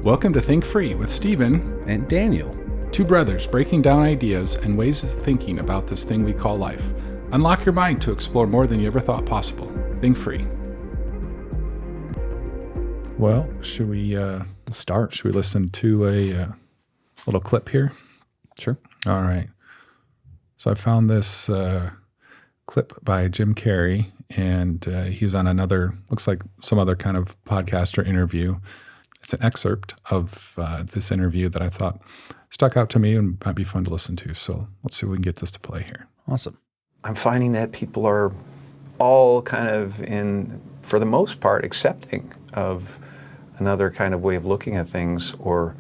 Welcome to Think Free with Stephen and Daniel. Two brothers breaking down ideas and ways of thinking about this thing we call life. Unlock your mind to explore more than you ever thought possible. Think Free. Well, should we start? Should we listen to a little clip here? Sure. All right. So I found this clip by Jim Carrey, and he was on another, looks like some other kind of podcast or interview. It's an excerpt of this interview that I thought stuck out to me and might be fun to listen to. So let's see if we can get this to play here. Awesome. I'm finding that people are all kind of for the most part, accepting of another kind of way of looking at things or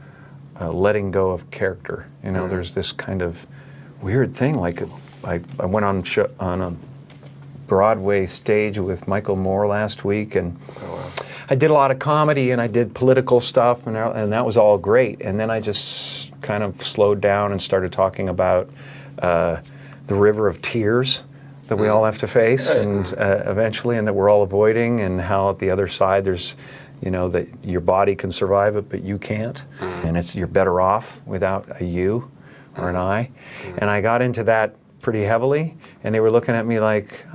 letting go of character. You know, there's this kind of weird thing. Like I went on a Broadway stage with Michael Moore last week, and I did a lot of comedy and I did political stuff, and that was all great. And then I just kind of slowed down and started talking about the river of tears that we all have to face, and eventually, and that we're all avoiding, and how at the other side there's, you know, that your body can survive it, but you can't, and you're better off without a you or an I. And I got into that pretty heavily, and they were looking at me like,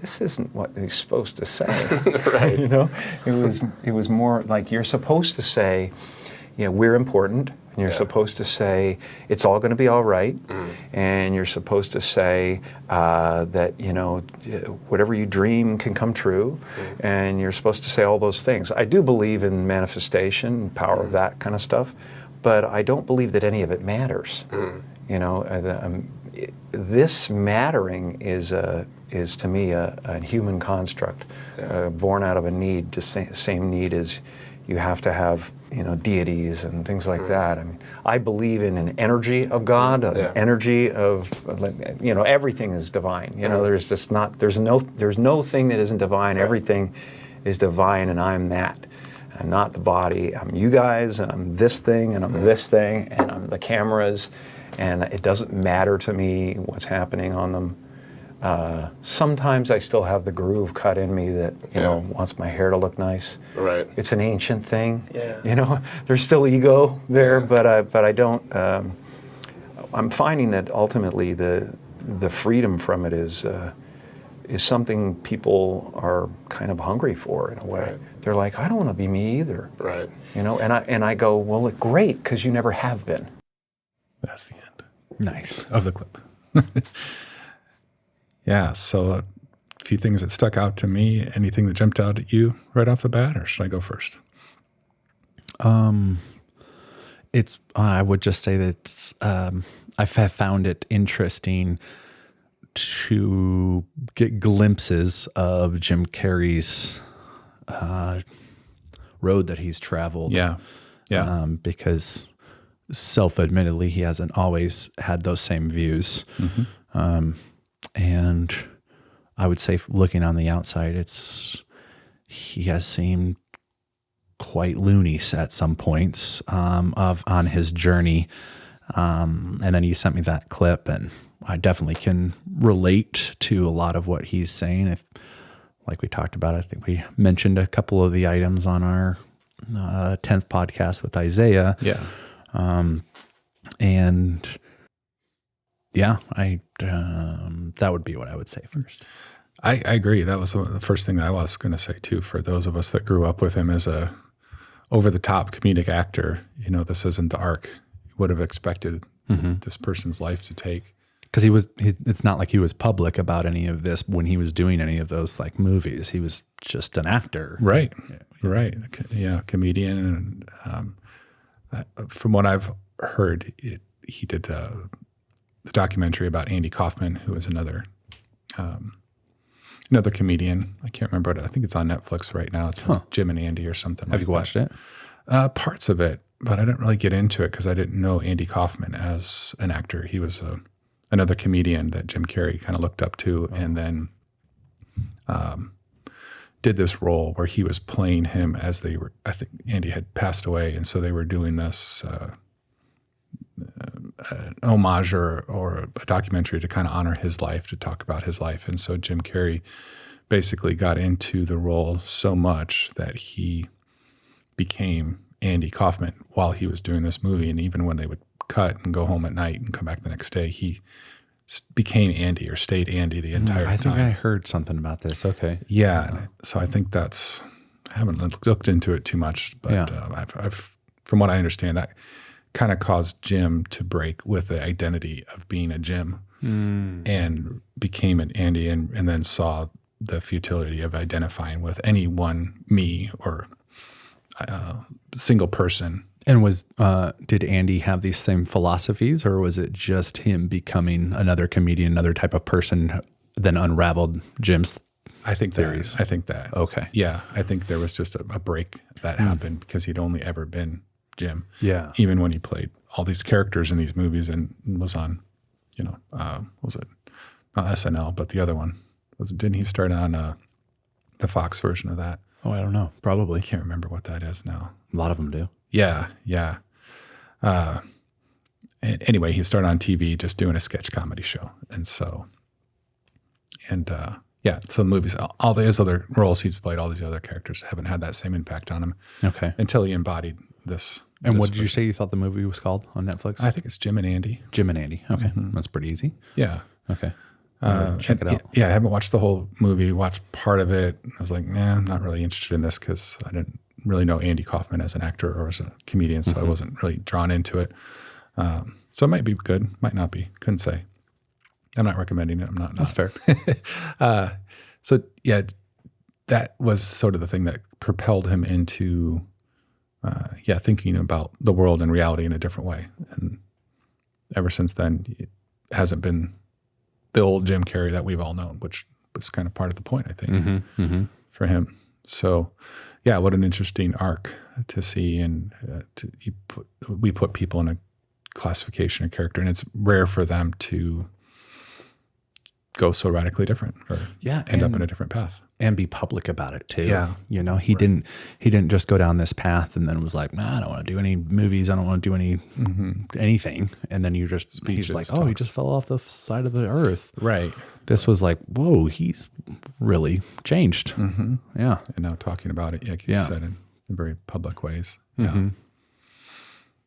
this isn't what he's supposed to say. Right. You know, it was more like, you're supposed to say, you know, we're important, and you're supposed to say it's all going to be all right, and you're supposed to say that, you know, whatever you dream can come true, and you're supposed to say all those things. I do believe in manifestation, power of that kind of stuff, but I don't believe that any of it matters. You know, this mattering is to me a human construct, born out of a need, the same need as you have to have, you know, deities and things like that. I mean, I believe in an energy of God, an energy of, you know, everything is divine. You know, there's no thing that isn't divine. Everything is divine, and I'm that. I'm not the body. I'm you guys, and I'm this thing, and I'm this thing, and I'm the cameras, and it doesn't matter to me what's happening on them. Sometimes I still have the groove cut in me that, you know, wants my hair to look nice. Right. It's an ancient thing. You know, there's still ego there, but I don't. I'm finding that ultimately the freedom from it is something people are kind of hungry for in a way. Right. They're like, I don't want to be me either. Right. You know, and I go, well, great, because you never have been. That's the end. Nice. Of the clip. Yeah, so a few things that stuck out to me. Anything that jumped out at you right off the bat, or should I go first? I would just say that I have found it interesting to get glimpses of Jim Carrey's road that he's traveled. Yeah. Because self-admittedly, he hasn't always had those same views. And I would say, looking on the outside, he has seemed quite loony at some points on his journey. And then you sent me that clip, and I definitely can relate to a lot of what he's saying. Like we talked about, I think we mentioned a couple of the items on our 10th podcast with Isaiah. Yeah. And yeah, that would be what I would say first. I agree. That was the first thing that I was going to say too. For those of us that grew up with him as a over-the-top comedic actor, you know, this isn't the arc you would have expected this person's life to take. Because it's not like he was public about any of this when he was doing any of those like movies. He was just an actor, right? Right. Yeah, comedian. And from what I've heard, he did the documentary about Andy Kaufman, who was another comedian. I can't remember it. I think it's on Netflix right now. It's Jim and Andy or something. Have you watched it? Parts of it, but I didn't really get into it because I didn't know Andy Kaufman as an actor. He was another comedian that Jim Carrey kind of looked up to, and then did this role where he was playing him as they were. I think Andy had passed away, and so they were doing this an homage or a documentary to kind of honor his life, to talk about his life. And so Jim Carrey basically got into the role so much that he became Andy Kaufman while he was doing this movie. And even when they would cut and go home at night and come back the next day, he became Andy or stayed Andy the entire time. I think I heard something about this. Okay. Yeah. So I think I haven't looked into it too much, but I've from what I understand, that kind of caused Jim to break with the identity of being a Jim and became an Andy and then saw the futility of identifying with any one me or single person. And did Andy have these same philosophies, or was it just him becoming another comedian, another type of person, then unraveled Jim's theories? I think that. Okay. Yeah. I think there was just a break that happened because he'd only ever been Jim. Yeah. Even when he played all these characters in these movies and was on, what was it? Not SNL, but the other one. Didn't he start on the Fox version of that? Oh, I don't know. Probably. I can't remember what that is now. A lot of them do. Yeah. And anyway, he started on TV just doing a sketch comedy show. And so the movies, all these other roles he's played, all these other characters haven't had that same impact on him. Okay. Until he embodied this. And what did you say you thought the movie was called on Netflix? I think it's Jim and Andy. Jim and Andy. Okay. That's pretty easy. Yeah. Okay. Check it out. Yeah, I haven't watched the whole movie, watched part of it. I was like, I'm not really interested in this because I didn't really know Andy Kaufman as an actor or as a comedian, so I wasn't really drawn into it. So it might be good, might not be. Couldn't say. I'm not recommending it. I'm not. That's fair. So yeah, that was sort of the thing that propelled him into, thinking about the world and reality in a different way. And ever since then, it hasn't been the old Jim Carrey that we've all known, which was kind of part of the point, I think, for him. So, yeah, what an interesting arc to see. And we put people in a classification of character, and it's rare for them to go so radically different or end up in a different path. And be public about it too. Yeah. He didn't just go down this path and then was like, I don't want to do any movies. I don't want to do anything. And then he's like, talks. He just fell off the side of the earth. Right. This was like, whoa, he's really changed. Mm-hmm. Yeah. And now talking about it, like you said, in very public ways. Yeah. Mm-hmm.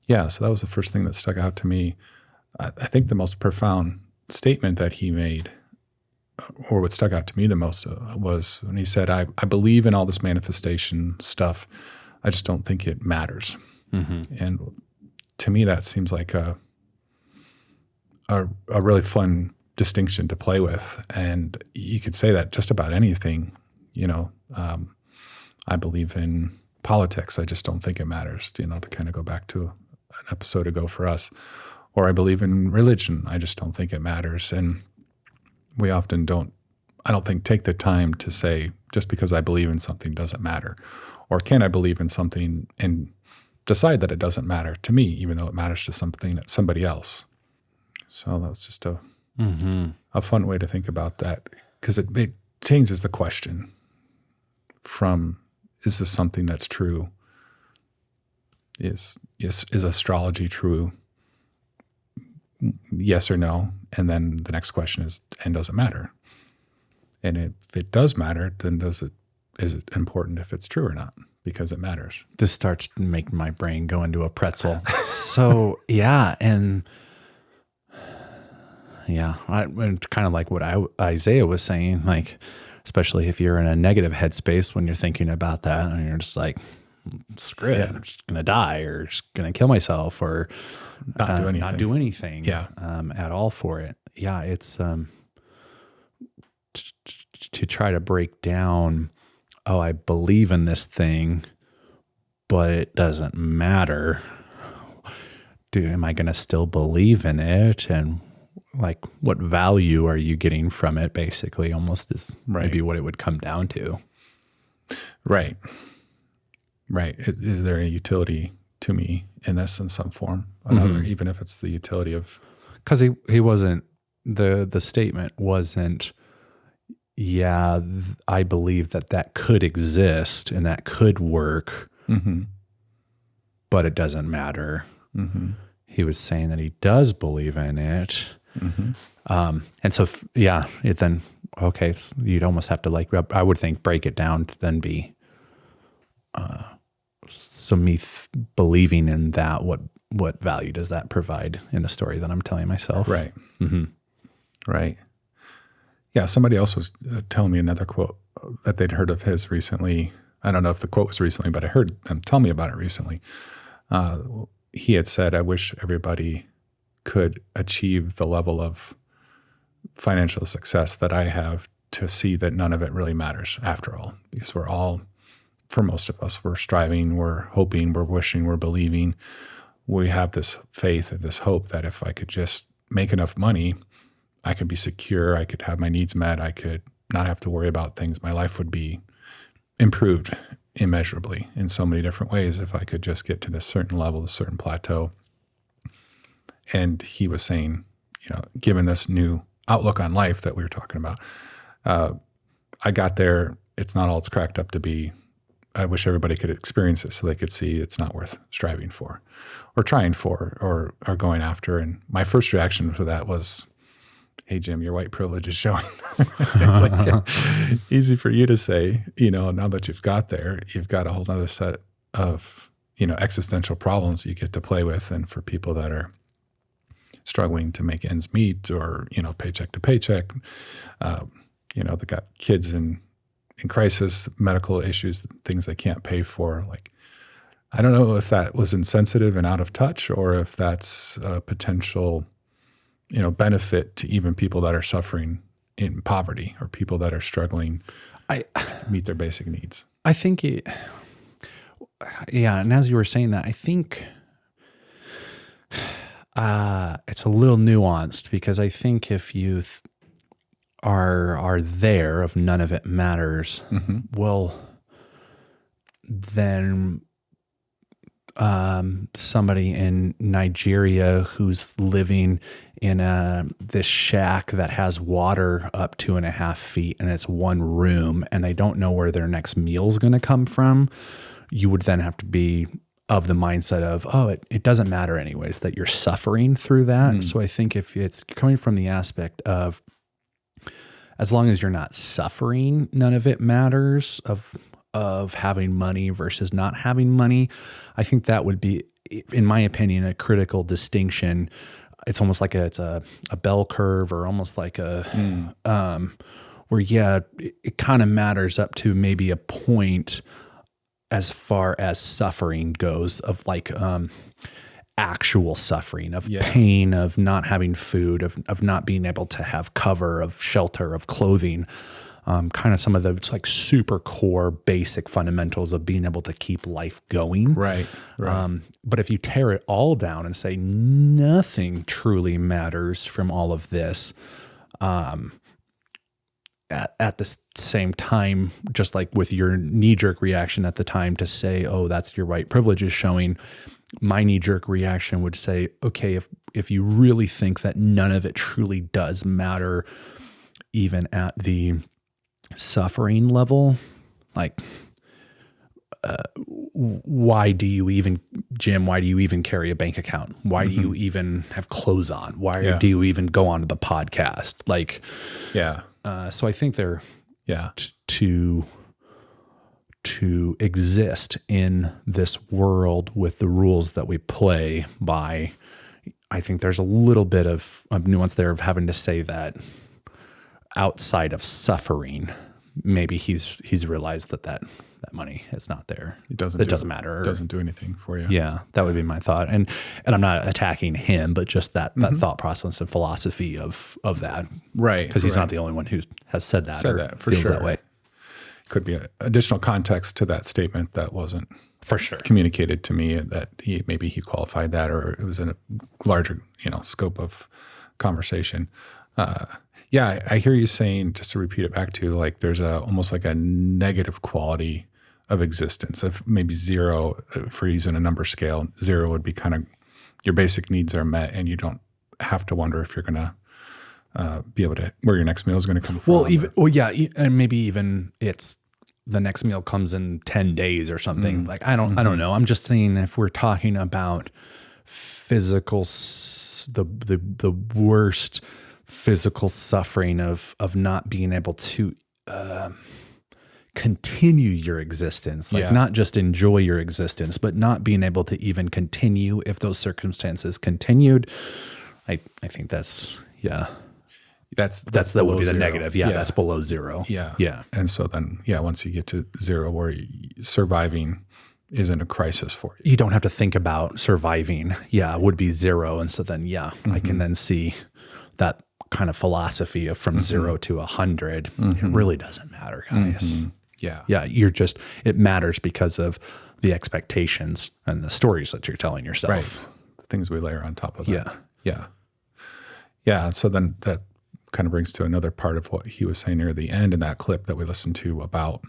Yeah. So that was the first thing that stuck out to me. I think the most profound statement that he made, or what stuck out to me the most, was when he said, I believe in all this manifestation stuff. I just don't think it matters. Mm-hmm. And to me, that seems like a really fun distinction to play with. And you could say that just about anything. I believe in politics. I just don't think it matters, to kind of go back to an episode ago for us. Or I believe in religion. I just don't think it matters. And we often I don't think, take the time to say, just because I believe in something doesn't matter. Or can I believe in something and decide that it doesn't matter to me, even though it matters to somebody else. So that was just a fun way to think about that, because it changes the question from, is this something that's true? Is astrology true? Yes or no? And then the next question is, and does it matter? And if it does matter, then is it important if it's true or not? Because it matters. This starts to make my brain go into a pretzel. So and kind of like what Isaiah was saying, like, especially if you're in a negative headspace when you're thinking about that, and you're just like, screw it, I'm just gonna die, or just gonna kill myself, or not do anything at all for it. Yeah, it's to try to break down, I believe in this thing, but it doesn't matter. Am I gonna still believe in it? And like, what value are you getting from it, basically, almost is maybe what it would come down to. Right. Is there a utility to me in this in some form? Another, even if it's the utility of... Because he wasn't, the statement wasn't, I believe that could exist and that could work, but it doesn't matter. Mm-hmm. He was saying that he does believe in it. Mm-hmm. And so, it then okay, so you'd almost have to like, I would think, break it down to then be, so me believing in that, what value does that provide in a story that I'm telling myself? Right. Right. Yeah. Somebody else was telling me another quote that they'd heard of his recently. I don't know if the quote was recently, but I heard them tell me about it recently. He had said, I wish everybody could achieve the level of financial success that I have to see that none of it really matters after all, because we're all, for most of us, we're striving, we're hoping, we're wishing, we're believing. We have this faith and this hope that if I could just make enough money, I could be secure, I could have my needs met, I could not have to worry about things. My life would be improved immeasurably in so many different ways if I could just get to this certain level, this certain plateau. And he was saying, given this new outlook on life that we were talking about, I got there. It's not all it's cracked up to be. I wish everybody could experience it so they could see it's not worth striving for or trying for or going after. And my first reaction to that was, hey, Jim, your white privilege is showing. Easy for you to say, now that you've got there, you've got a whole other set of, existential problems you get to play with. And for people that are struggling to make ends meet or, paycheck to paycheck, they got kids in crisis, medical issues, things they can't pay for. Like, I don't know if that was insensitive and out of touch or if that's a potential benefit to even people that are suffering in poverty or people that are struggling to meet their basic needs. I think and as you were saying that, I think it's a little nuanced because I think if you are there, if none of it matters, well, then somebody in Nigeria who's living in this shack that has water up 2.5 feet and it's one room and they don't know where their next meal's going to come from, you would then have to be of the mindset of, it doesn't matter anyways, that you're suffering through that. So I think if it's coming from the aspect of, as long as you're not suffering, none of it matters, of having money versus not having money, I think that would be, in my opinion, a critical distinction. It's almost like it's a bell curve or almost like where, it kind of matters up to maybe a point as far as suffering goes, of like actual suffering, of pain, of not having food, of not being able to have cover, of shelter, of clothing, kind of some of the like super core basic fundamentals of being able to keep life going. Right. But if you tear it all down and say nothing truly matters from all of this, at the same time, just like with your knee-jerk reaction at the time to say, that's your white privilege is showing, my knee-jerk reaction would say, okay, if you really think that none of it truly does matter, even at the suffering level, like, why do you even carry a bank account? Why do you even have clothes on? Why do you even go onto the podcast? Like, so I think they're to exist in this world with the rules that we play by. I think there's a little bit of nuance there of having to say that outside of suffering, maybe he's realized that money is not there. It doesn't matter. It doesn't do anything for you. Yeah, that would be my thought. And I'm not attacking him, but just that thought process and philosophy of that. Right. Because he's not the only one who has said that for feels sure. that way. Could be additional context to that statement that wasn't for sure communicated to me, that maybe he qualified that, or it was in a larger scope of conversation. I hear you saying, just to repeat it back to, like, there's almost like a negative quality of existence, of maybe zero, for using a number scale. Zero would be kind of your basic needs are met and you don't have to wonder if you're going to be able to, where your next meal is going to come from. And maybe even it's the next meal comes in 10 days or something. Like, I don't know. I'm just saying, if we're talking about physical, the worst physical suffering of not being able to continue your existence, like not just enjoy your existence, but not being able to even continue if those circumstances continued. I think that would be the negative. Yeah, that's below zero. Yeah. And so then, once you get to zero, where surviving isn't a crisis for you. You don't have to think about surviving. Yeah, it would be zero. And so then, I can then see that kind of philosophy of from 0 to 100. It really doesn't matter, guys. Yeah. It matters because of the expectations and the stories that you're telling yourself. Right. The things we layer on top of that. Yeah. So then that kind of brings to another part of what he was saying near the end in that clip that we listened to about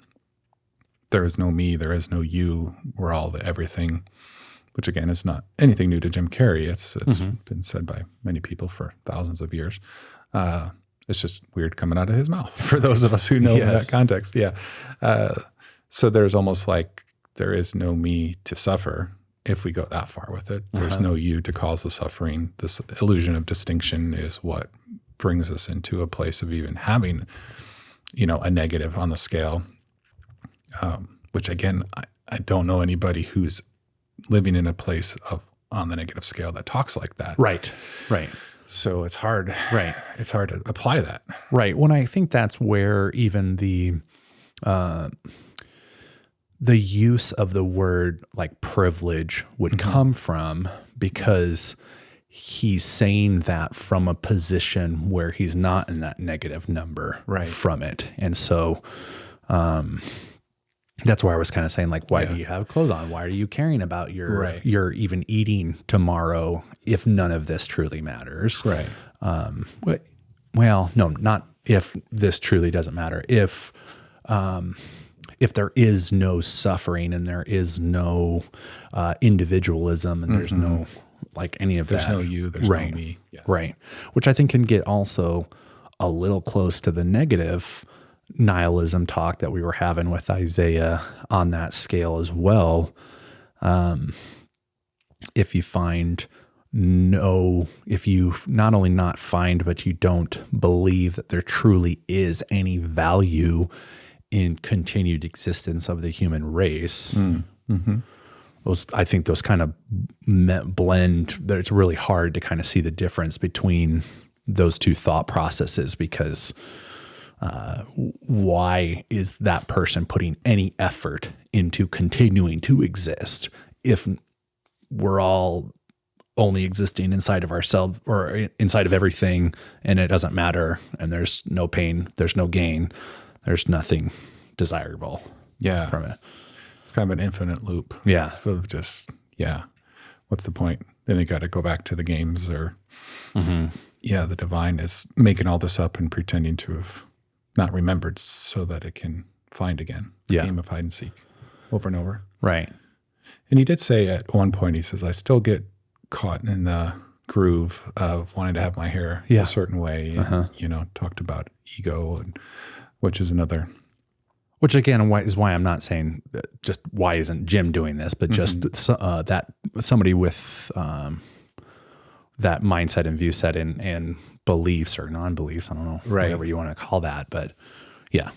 there is no me, there is no you, we're all the everything, which again is not anything new to Jim Carrey. It's been said by many people for thousands of years. It's just weird coming out of his mouth for those of us who know that context. Yeah. So there's almost like there is no me to suffer if we go that far with it. There's no you to cause the suffering. This illusion of distinction is what brings us into a place of even having, a negative on the scale, which again, I don't know anybody who's living in a place on the negative scale that talks like that. Right. So it's hard. Right. It's hard to apply that. Right. When I think that's where even the use of the word like privilege would come from, because he's saying that from a position where he's not in that negative number from it. And so that's why I was kind of saying, like, why do you have clothes on? Why are you caring about your even eating tomorrow if none of this truly matters? Right. Well, no, not if this truly doesn't matter. If there is no suffering and there is no individualism and there's no like any of there's that. There's no you, there's no me. Yeah. Right. Which I think can get also a little close to the negative nihilism talk that we were having with Isaiah on that scale as well. If you not only not find, but you don't believe that there truly is any value in continued existence of the human race, I think those kind of blend. It's really hard to kind of see the difference between those two thought processes, because why is that person putting any effort into continuing to exist if we're all only existing inside of ourselves or inside of everything, and it doesn't matter, and there's no pain, there's no gain, there's nothing desirable from it. It's kind of an infinite loop. Yeah. Of just, what's the point? Then you got to go back to the games or, the divine is making all this up and pretending to have not remembered so that it can find again. The game of hide and seek over and over. Right. And he did say at one point, he says, I still get caught in the groove of wanting to have my hair a certain way. And, talked about ego, which is another. Which again is why I'm not saying just why isn't Jim doing this, but just that somebody with that mindset and view set and beliefs or non-beliefs, I don't know, whatever you want to call that. But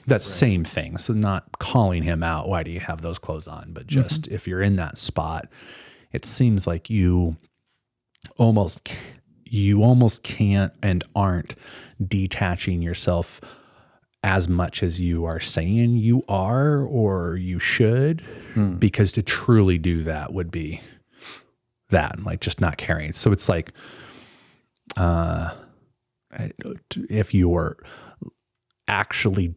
that's same thing. So not calling him out, why do you have those clothes on? But just if you're in that spot, it seems like you almost can't and aren't detaching yourself as much as you are saying you are or you should, because to truly do that would be that, like just not caring. So it's like if you're actually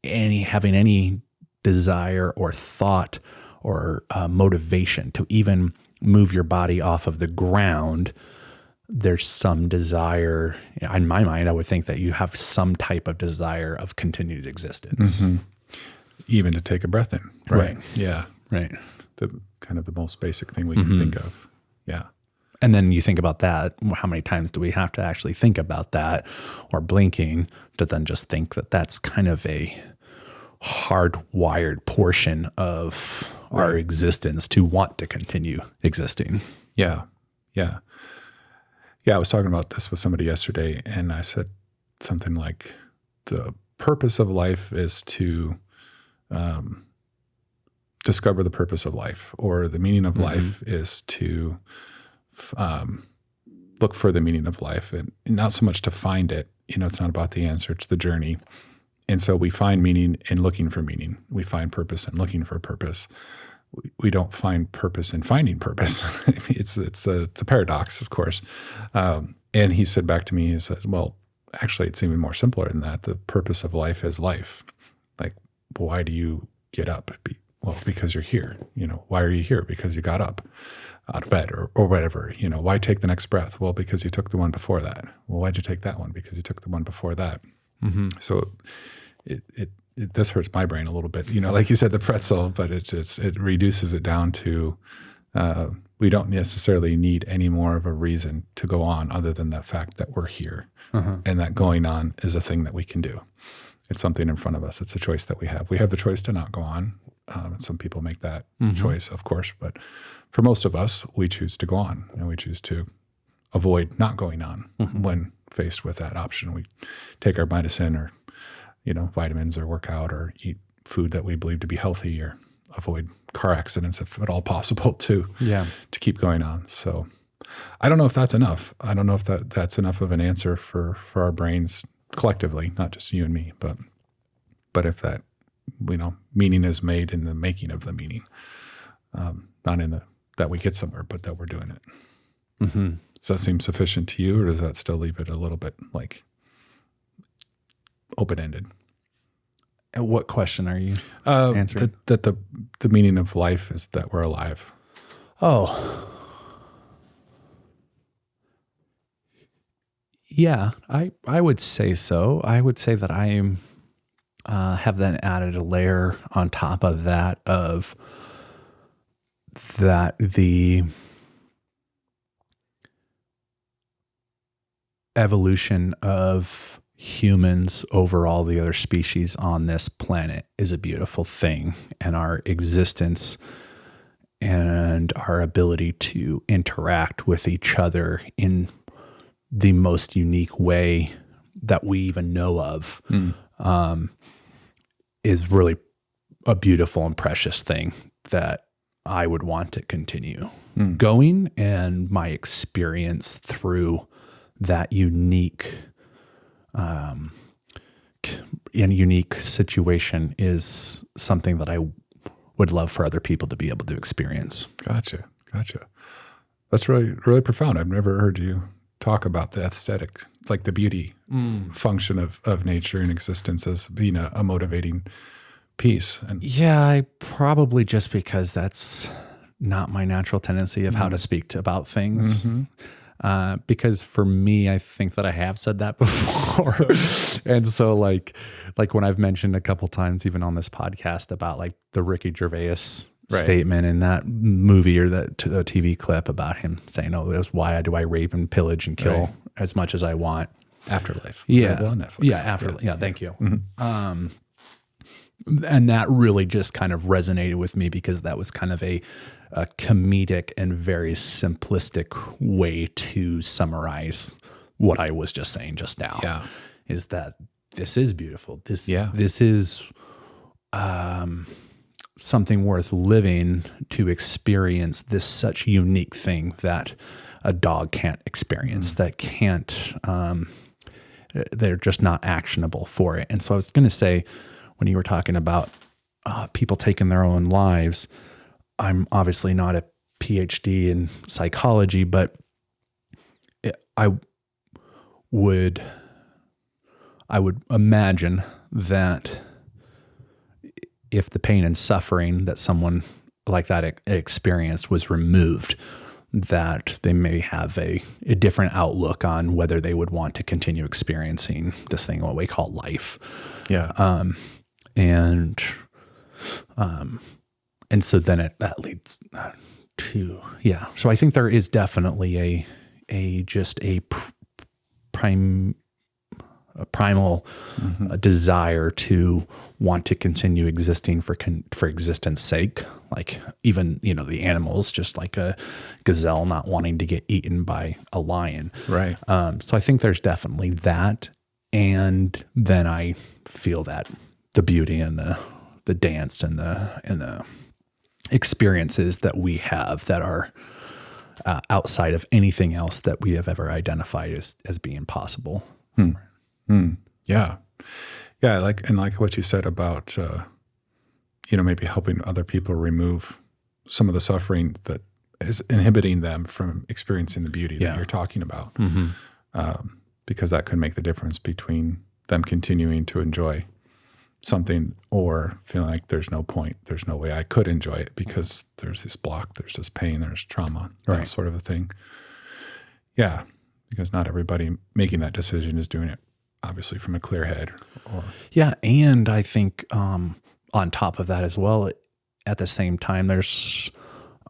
having any desire or thought or motivation to even move your body off of the ground, there's some desire. In my mind, I would think that you have some type of desire of continued existence. Even to take a breath in. Right. Yeah. Right. The kind of the most basic thing we can think of. Yeah. And then you think about that, how many times do we have to actually think about that or blinking to then just think that that's kind of a hardwired portion of our existence to want to continue existing. Yeah. Yeah. Yeah, I was talking about this with somebody yesterday, and I said something like, the purpose of life is to discover the purpose of life, or the meaning of life is to look for the meaning of life, and not so much to find it. It's not about the answer, it's the journey. And so we find meaning in looking for meaning. We find purpose in looking for purpose. We don't find purpose in finding purpose. It's a paradox, of course. And he said back to me, he said, well, actually, it's even more simpler than that. The purpose of life is life. Like, why do you get up? Well, because you're here. Why are you here? Because you got up out of bed or whatever. Why take the next breath? Well, because you took the one before that. Well, why'd you take that one? Because you took the one before that. Mm-hmm. So this hurts my brain a little bit. Like you said, the pretzel, but it reduces it down to we don't necessarily need any more of a reason to go on other than the fact that we're here. And that going on is a thing that we can do. It's something in front of us. It's a choice that we have. We have the choice to not go on. Some people make that choice, of course, but for most of us, we choose to go on, and we choose to avoid not going on when faced with that option. We take our medicine or, vitamins, or work out, or eat food that we believe to be healthy, or avoid car accidents if at all possible to keep going on. So I don't know if that's enough. I don't know if that's enough of an answer for our brains collectively, not just you and me, but if that, meaning is made in the making of the meaning, not in that we get somewhere, but that we're doing it. Mm-hmm. Does that seem sufficient to you, or does that still leave it a little bit like open-ended? And what question are you answering? That the meaning of life is that we're alive. Oh. Yeah, I would say so. I would say that I have then added a layer on top of that of that the evolution of humans over all the other species on this planet is a beautiful thing, and our existence and our ability to interact with each other in the most unique way that we even know of is really a beautiful and precious thing that I would want to continue going. And my experience through that unique situation is something that I would love for other people to be able to experience. Gotcha. That's really, really profound. I've never heard you talk about the aesthetic, like the beauty function of nature and existence as being a motivating piece. And yeah, probably just because that's not my natural tendency of how to speak about things. Because for me, I think that I have said that before. And so like when I've mentioned a couple times, even on this podcast, about like the Ricky Gervais statement in that movie, or that TV clip about him saying, "Oh, that's why do I rape and pillage and kill as much as I want?" Afterlife. Yeah. On Netflix. Yeah. Afterlife. Yeah. Thank you. And that really just kind of resonated with me, because that was kind of a comedic and very simplistic way to summarize what I was just saying just now. Yeah. Is that this is beautiful. This is something worth living, to experience this such unique thing that a dog can't experience, that can't, they're just not actionable for it. And so I was going to say, when you were talking about people taking their own lives, I'm obviously not a PhD in psychology, but I would imagine that if the pain and suffering that someone like that experienced was removed, that they may have a different outlook on whether they would want to continue experiencing this thing, what we call life. Yeah. And so then that leads to, So I think there is definitely a a primal desire to want to continue existing for existence sake. Like even, the animals, just like a gazelle not wanting to get eaten by a lion. Right. So I think there's definitely that. And then I feel that the beauty and the dance and the experiences that we have that are outside of anything else that we have ever identified as being possible. Yeah. Yeah. Like what you said about, maybe helping other people remove some of the suffering that is inhibiting them from experiencing the beauty that you're talking about. Because that could make the difference between them continuing to enjoy something or feeling like there's no point, there's no way I could enjoy it because there's this block, there's this pain, there's trauma, that sort of a thing. Yeah, because not everybody making that decision is doing it obviously from a clear head. Yeah, and I think on top of that as well, at the same time, there's,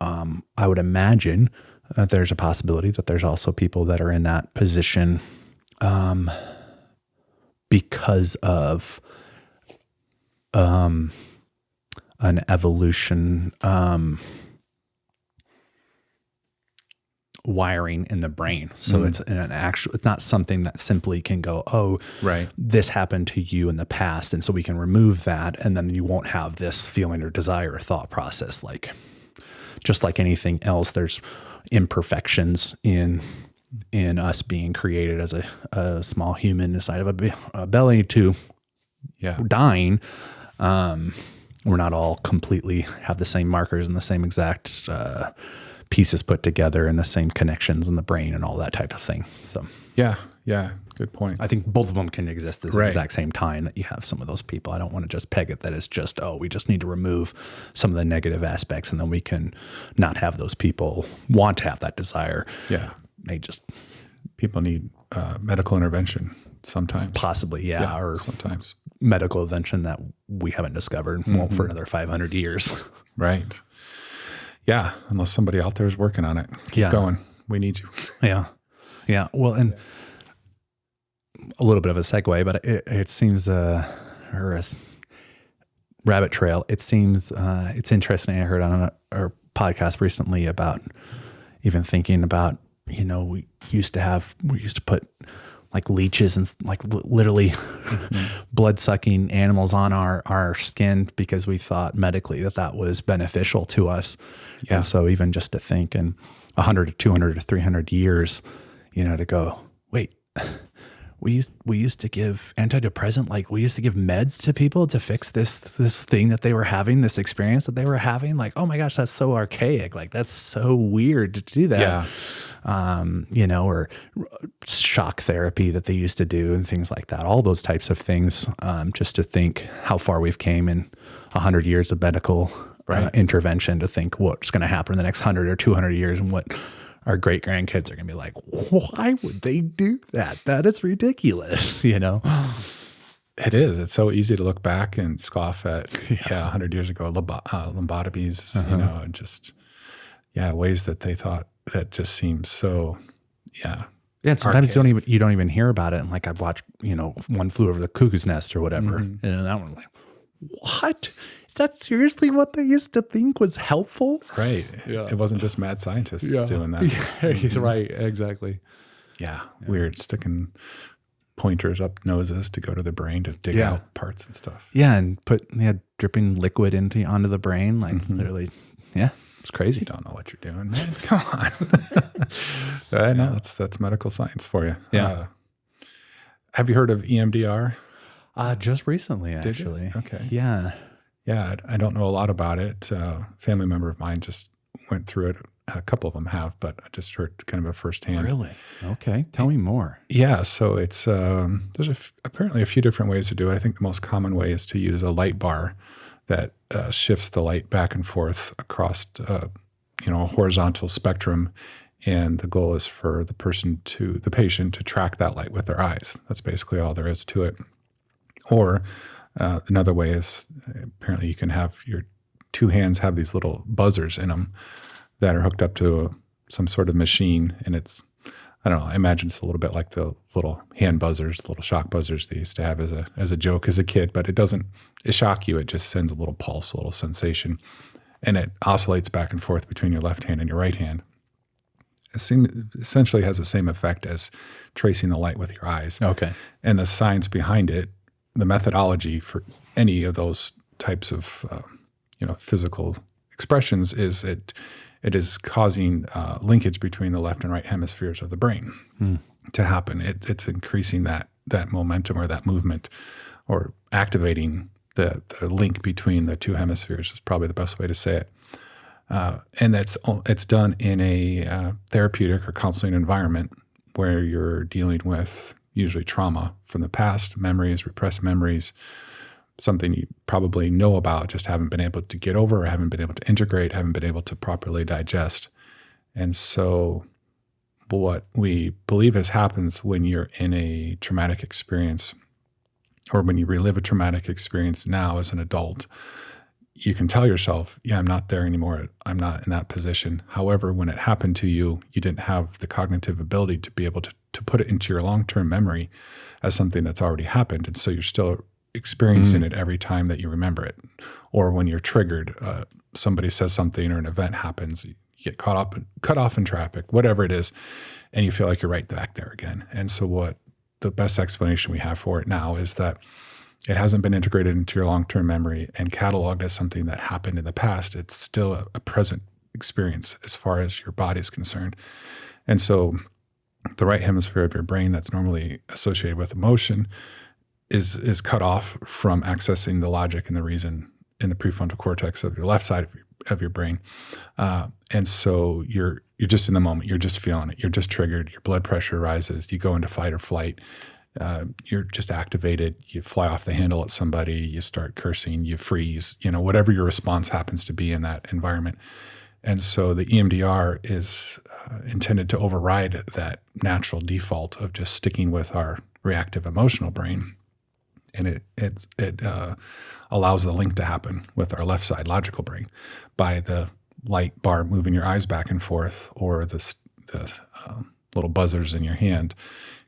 I would imagine there's a possibility that there's also people that are in that position because of an evolution wiring in the brain. So it's it's not something that simply can go, oh, right, this happened to you in the past. And so we can remove that. And then you won't have this feeling or desire or thought process. Like just like anything else, there's imperfections in us being created as a small human inside of a belly to dying. We're not all completely have the same markers and the same exact pieces put together and the same connections in the brain and all that type of thing. So yeah, good point. I think both of them can exist at the exact same time, that you have some of those people. I don't want to just peg it that it's just, we just need to remove some of the negative aspects and then we can not have those people want to have that desire. Yeah. People need medical intervention sometimes. Possibly, or sometimes medical intervention that we haven't discovered and won't for another 500 years. Right. Yeah, unless somebody out there is working on it. Keep going. We need you. Yeah. Well, and a little bit of a segue, but it seems, or a rabbit trail, it seems it's interesting. I heard on our podcast recently about even thinking about, we used to put like leeches and like literally blood sucking animals on our skin because we thought medically that was beneficial to us. Yeah. And so even just to think in 100 to 200 to 300 years, to go, wait, we used to give antidepressant, like we used to give meds to people to fix this thing that they were having, this experience that they were having. Like, oh my gosh, that's so archaic. Like that's so weird to do that. Yeah. Or shock therapy that they used to do and things like that. All those types of things, just to think how far we've came in 100 years of medical intervention, to think what's going to happen in the next 100 or 200 years and what our great grandkids are going to be like. Why would they do that? That is ridiculous. It is. It's so easy to look back and scoff at 100 years ago, lobotomies, just ways that they thought that just seems so Yeah, and sometimes you don't even hear about it. And like I've watched, One Flew Over the Cuckoo's Nest or whatever, and that one, like, what? Is that seriously what they used to think was helpful? Right. Yeah. It wasn't just mad scientists doing that. Yeah, he's right. Exactly. Yeah. Weird. Sticking pointers up noses to go to the brain to dig out parts and stuff. Yeah, and dripping liquid onto the brain, like literally. Yeah. It's crazy. You don't know what you're doing, man. Come on. I know that's medical science for you. Yeah. Have you heard of EMDR? Just recently, actually. Okay. Yeah. Yeah. I don't know a lot about it. A family member of mine just went through it. A couple of them have, but I just heard kind of a firsthand. Really? Okay. Tell me more. Yeah. So it's there's apparently a few different ways to do it. I think the most common way is to use a light bar that shifts the light back and forth across, a horizontal spectrum. And the goal is for the patient to track that light with their eyes. That's basically all there is to it. Or another way is apparently you can have your two hands have these little buzzers in them that are hooked up to some sort of machine. And it's I don't know. I imagine it's a little bit like the little hand buzzers, the little shock buzzers they used to have as a joke as a kid, but it doesn't shock you. It just sends a little pulse, a little sensation, and it oscillates back and forth between your left hand and your right hand. Essentially has the same effect as tracing the light with your eyes. Okay. And the science behind it, the methodology for any of those types of physical expressions is it is causing linkage between the left and right hemispheres of the brain to happen. It's increasing that momentum or that movement, or activating the link between the two hemispheres is probably the best way to say it. And it's done in a therapeutic or counseling environment where you're dealing with usually trauma from the past, memories, repressed memories, something you probably know about, just haven't been able to get over, or haven't been able to integrate, haven't been able to properly digest. And so what we believe happens when you're in a traumatic experience, or when you relive a traumatic experience now as an adult, you can tell yourself, yeah, I'm not there anymore. I'm not in that position. However, when it happened to you, you didn't have the cognitive ability to be able to put it into your long-term memory as something that's already happened. And so you're still experiencing it every time that you remember it. Or when you're triggered, somebody says something or an event happens, you get cut off in traffic, whatever it is, and you feel like you're right back there again. And so what the best explanation we have for it now is that it hasn't been integrated into your long-term memory and cataloged as something that happened in the past. It's still a present experience as far as your body is concerned. And so the right hemisphere of your brain that's normally associated with emotion is cut off from accessing the logic and the reason in the prefrontal cortex of your left side of your brain. And so you're just in the moment. You're just feeling it. You're just triggered. Your blood pressure rises. You go into fight or flight. You're just activated. You fly off the handle at somebody. You start cursing. You freeze. Whatever your response happens to be in that environment. And so the EMDR is intended to override that natural default of just sticking with our reactive emotional brain. And it allows the link to happen with our left side logical brain by the light bar moving your eyes back and forth, or the little buzzers in your hand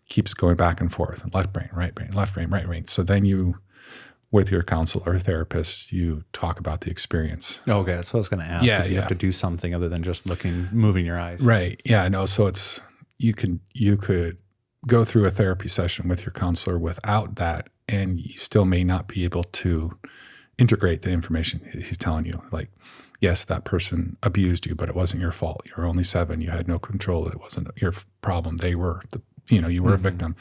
keeps going back and forth, and left brain, right brain, left brain, right brain. So then you, with your counselor or therapist, you talk about the experience. Okay, that's what I was going to ask. Yeah, if you have to do something other than just moving your eyes. Right. Yeah, no. So you could go through a therapy session with your counselor without that, and you still may not be able to integrate the information he's telling you. Like, yes, that person abused you, but it wasn't your fault. You were only 7. You had no control. It wasn't your problem. They were you were a victim,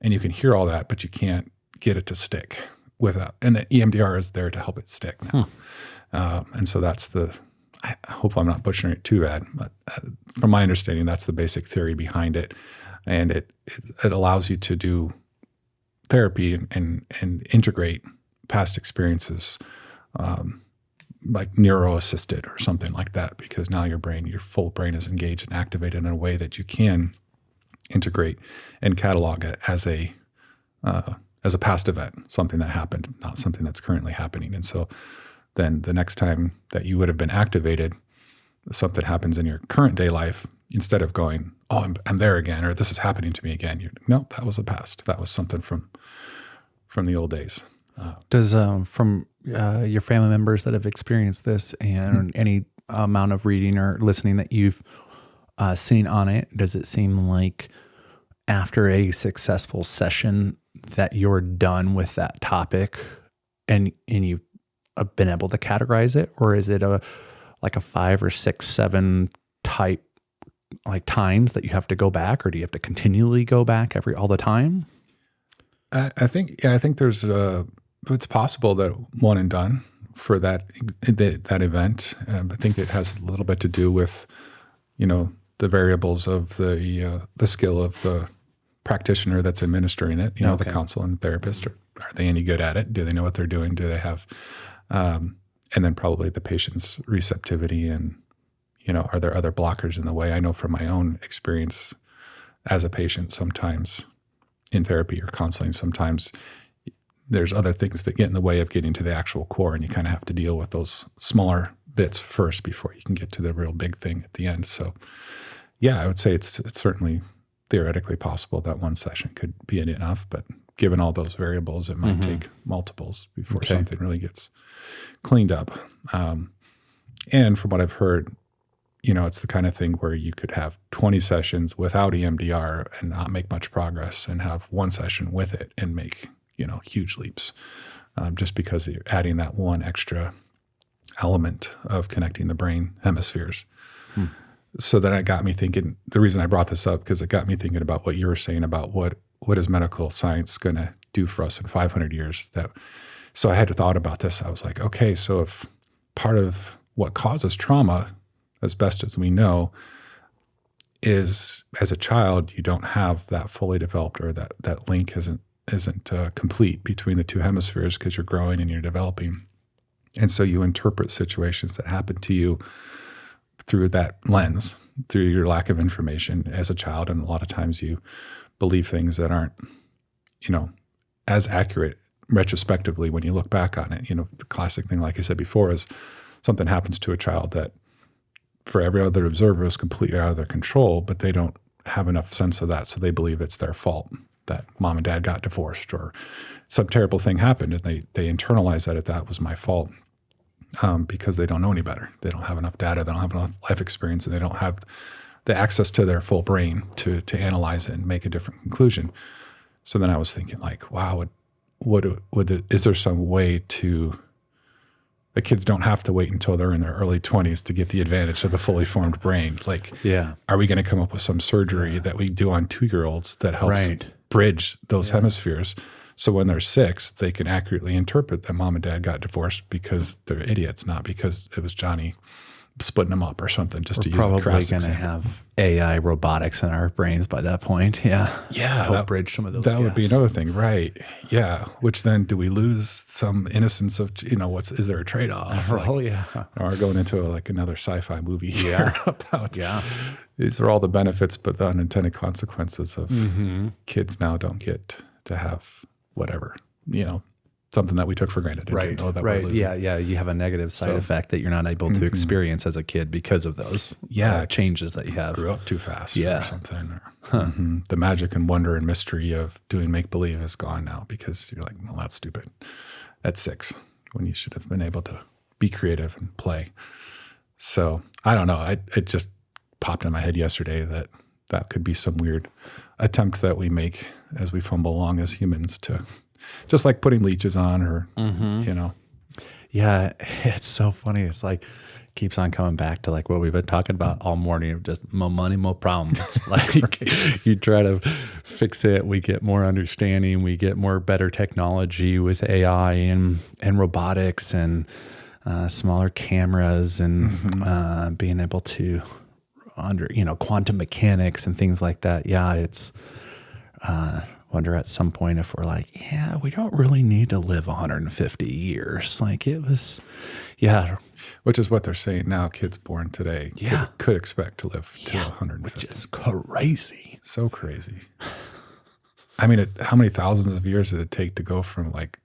and you can hear all that, but you can't get it to stick without. And the EMDR is there to help it stick now. And so that's I hope I'm not butchering it too bad, but from my understanding, that's the basic theory behind it. And it allows you to do therapy and integrate past experiences, like neuro-assisted or something like that, because now your full brain is engaged and activated in a way that you can integrate and catalog it as a past event, something that happened, not something that's currently happening. And so then the next time that you would have been activated, something happens in your current day life, instead of going, oh, I'm there again, or this is happening to me again. No, that was a past. That was something from the old days. Does from your family members that have experienced this, and any amount of reading or listening that you've seen on it, does it seem like after a successful session that you're done with that topic and you've been able to categorize it? Or is it like a 5 or 6, 7 type like times that you have to go back, or do you have to continually go back all the time? I think there's it's possible that one and done for that event. I think it has a little bit to do with, the variables of the skill of the practitioner that's administering it, the counselor and therapist. Are they any good at it? Do they know what they're doing? Do they have, and then probably the patient's receptivity and, are there other blockers in the way? I know from my own experience as a patient, sometimes in therapy or counseling, sometimes there's other things that get in the way of getting to the actual core, and you kind of have to deal with those smaller bits first before you can get to the real big thing at the end. So yeah, I would say it's certainly theoretically possible that one session could be enough, but given all those variables, it might take multiples before something really gets cleaned up. And from what I've heard, it's the kind of thing where you could have 20 sessions without EMDR and not make much progress, and have one session with it and make, huge leaps, just because you're adding that one extra element of connecting the brain hemispheres. So then it got me thinking, the reason I brought this up, because it got me thinking about what you were saying about what is medical science going to do for us in 500 years. So I had thought about this. I was like, okay, so if part of what causes trauma, as best as we know, is as a child, you don't have that fully developed, or that link isn't complete between the two hemispheres because you're growing and you're developing. And so you interpret situations that happen to you through that lens, through your lack of information as a child. And a lot of times you believe things that aren't, as accurate retrospectively when you look back on it. The classic thing, like I said before, is something happens to a child that for every other observer is completely out of their control, but they don't have enough sense of that. So they believe it's their fault that mom and dad got divorced, or some terrible thing happened, and they internalize that was my fault, because they don't know any better. They don't have enough data. They don't have enough life experience, and they don't have the access to their full brain to analyze it and make a different conclusion. So then I was thinking, like, wow, is there some way to, the kids don't have to wait until they're in their early 20s to get the advantage of the fully formed brain. Like, are we going to come up with some surgery that we do on 2-year-olds that helps bridge those hemispheres? So when they're 6, they can accurately interpret that mom and dad got divorced because they're idiots, not because it was Johnny splitting them up or something, just to use a crass probably example. going to have AI robotics in our brains by that point. Yeah. Help bridge some of those gaps. Would be another thing, right? Yeah. Which then, do we lose some innocence of, is there a trade-off? Or going into another sci-fi movie here about, these are all the benefits, but the unintended consequences of kids now don't get to have whatever, something that we took for granted. Right. Yeah. You have a negative side effect that you're not able to experience as a kid because of those changes that you have. Grew up too fast or something. Or, the magic and wonder and mystery of doing make-believe is gone now, because you're like, well, that's stupid at 6, when you should have been able to be creative and play. So I don't know. It just popped in my head yesterday that could be some weird attempt that we make as we fumble along as humans, to just like putting leeches on, or, Yeah, it's so funny. It's like, keeps on coming back to like what we've been talking about all morning, of just more money, more problems. Like you try to fix it, we get more understanding, we get more better technology with AI and robotics and smaller cameras and being able to quantum mechanics and things like that. Yeah, it's wonder at some point if we're like, we don't really need to live 150 years. Like it was, Which is what they're saying now. Kids born today could expect to live to 150. Which is crazy. So crazy. I mean, how many thousands of years did it take to go from like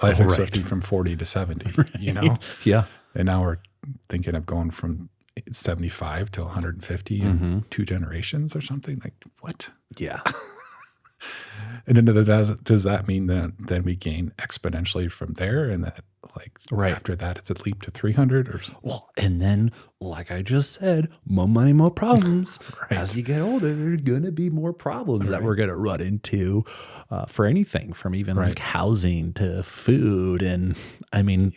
life expectancy from 40 to 70, Yeah. And now we're thinking of going from 75 to 150 in 2 generations or something. Like, what? Yeah. And then does that mean that then we gain exponentially from there, and that after that it's a leap to 300 or something? Well, and then like I just said, more money, more problems. As you get older, there's going to be more problems that we're going to run into for anything from even like housing to food. And I mean,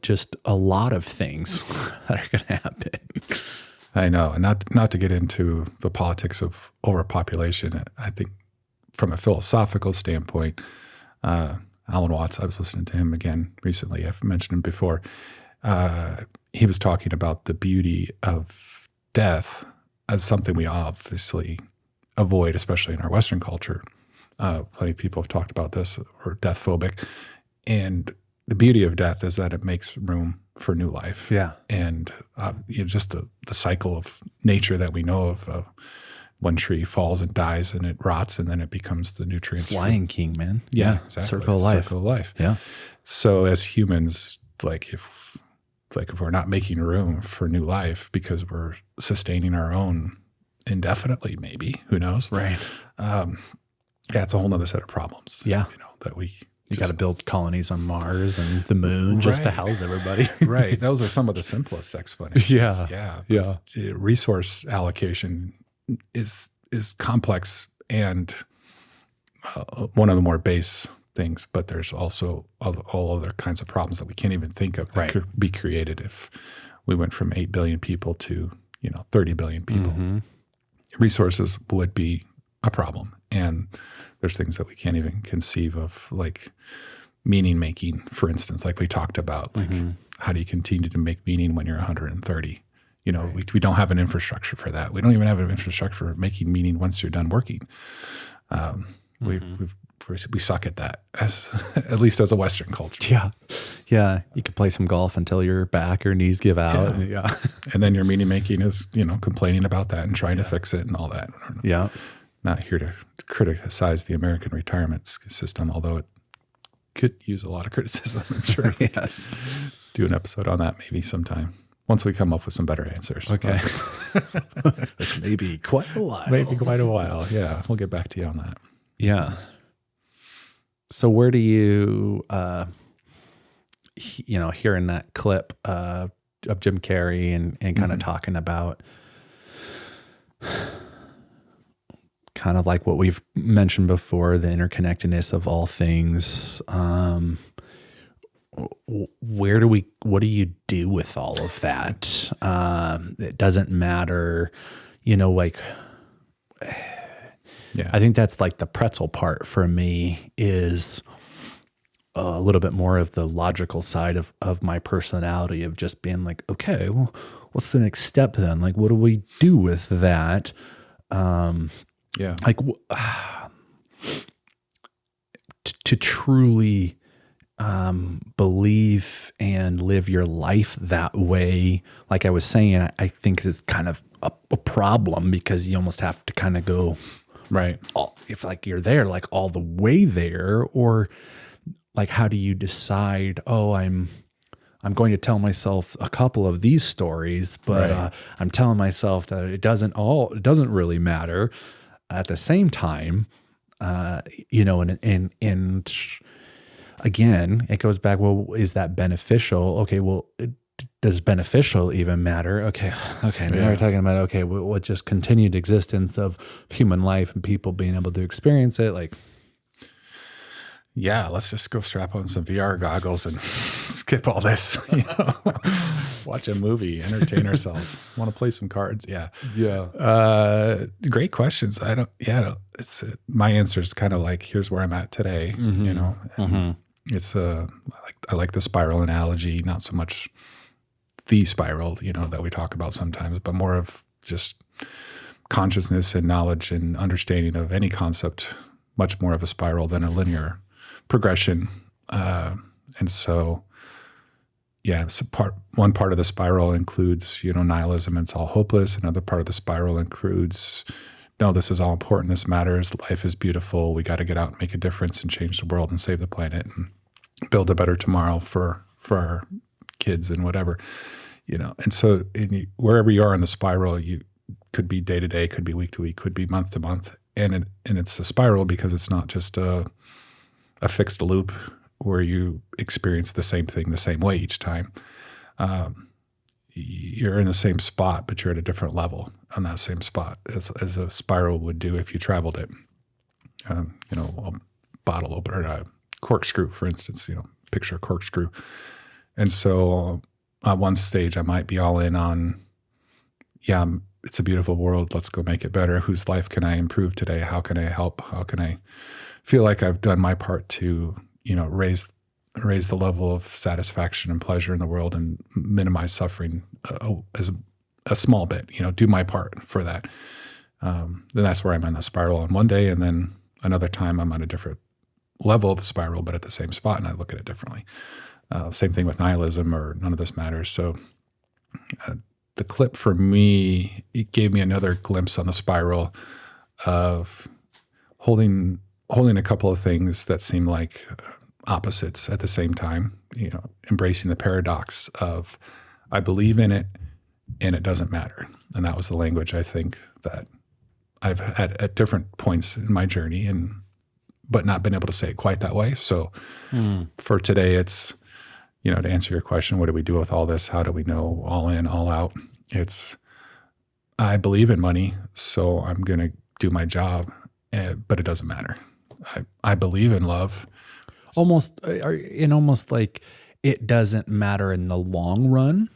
just a lot of things that are going to happen. I know. And not to get into the politics of overpopulation, I think from a philosophical standpoint, Alan Watts, I was listening to him again recently. I've mentioned him before. He was talking about the beauty of death as something we obviously avoid, especially in our Western culture. Plenty of people have talked about this, or death phobic. And the beauty of death is that it makes room for new life. Yeah. And just the cycle of nature that we know of. One tree falls and dies and it rots, and then it becomes the nutrients. It's Lion King, man. Yeah, exactly. Circle of life. Circle of life. Yeah. So as humans, if we're not making room for new life because we're sustaining our own indefinitely, maybe. Who knows? Right. Yeah, it's a whole nother set of problems. Yeah. That we You got to build colonies on Mars and the moon just to Right. house everybody. right. Those are some of the simplest explanations. Yeah. But resource allocation is complex and one of the more base things, but there's also all other kinds of problems that we can't even think of that Right. could be created if we went from 8 billion people to 30 billion people. Resources would be a problem, and there's things that we can't even conceive of, like meaning making, for instance, like we talked about. Like, how do you continue to make meaning when you're 130? We don't have an infrastructure for that. We don't even have an infrastructure for making meaning once you're done working. We suck at that, at least as a Western culture. Yeah. Yeah. You could play some golf until your back or knees give out. Yeah. And then your meaning making is, complaining about that and trying to fix it and all that. Yeah. Not here to criticize the American retirement system, although it could use a lot of criticism, I'm sure. Yes. Do an episode on that maybe sometime, once we come up with some better answers. Okay. Which may be quite a while. Maybe quite a while. Yeah. We'll get back to you on that. Yeah. So where do you, hearing that clip of Jim Carrey and kind of talking about kind of like what we've mentioned before, the interconnectedness of all things, what do you do with all of that? It doesn't matter, Yeah. I think that's like the pretzel part for me, is a little bit more of the logical side of my personality, of just being like, okay, well, what's the next step then? Like, what do we do with that? Yeah. Like to truly believe and live your life that way. Like I was saying, I think it's kind of a problem, because you almost have to kind of go, Right. if like you're there, like all the way there, or like, how do you decide, I'm going to tell myself a couple of these stories, but Right. I'm telling myself that it doesn't really matter at the same time, and again, it goes back, well, is that beneficial? Okay. Well, does beneficial even matter? Okay. Now we're talking about, okay, well, just continued existence of human life and people being able to experience it. Like, Yeah, let's just go strap on some VR goggles and skip all this. Watch a movie, entertain ourselves. Want to play some cards? Yeah. Great questions. It's my answer is kind of like, here's where I'm at today. It's I like the spiral analogy, not so much the spiral, that we talk about sometimes, but more of just consciousness and knowledge and understanding of any concept, much more of a spiral than a linear progression. And so, one part of the spiral includes, nihilism, and it's all hopeless. Another part of the spiral includes, no, this is all important. This matters. Life is beautiful. We got to get out and make a difference and change the world and save the planet and build a better tomorrow for our kids and whatever, And so wherever you are in the spiral, you could be day to day, could be week to week, could be month to month. And it's a spiral because it's not just a fixed loop where you experience the same thing the same way each time. You're in the same spot, but you're at a different level on that same spot, as a spiral would do if you traveled it. A bottle opener, a corkscrew, for instance, picture a corkscrew. And so at one stage I might be all in on, it's a beautiful world. Let's go make it better. Whose life can I improve today? How can I help? How can I feel like I've done my part to, raise the level of satisfaction and pleasure in the world and minimize suffering as a small bit, do my part for that. Then that's where I'm in the spiral on one day. And then another time I'm on a different level of the spiral, but at the same spot, and I look at it differently. Same thing with nihilism or none of this matters. So the clip for me, it gave me another glimpse on the spiral of holding a couple of things that seem like opposites at the same time, embracing the paradox of I believe in it and it doesn't matter. And that was the language I think that I've had at different points in my journey, but not been able to say it quite that way. So for today, it's, to answer your question, what do we do with all this? How do we know all in, all out? I believe in money, so I'm going to do my job, but it doesn't matter. I believe in love. Almost like it doesn't matter in the long run.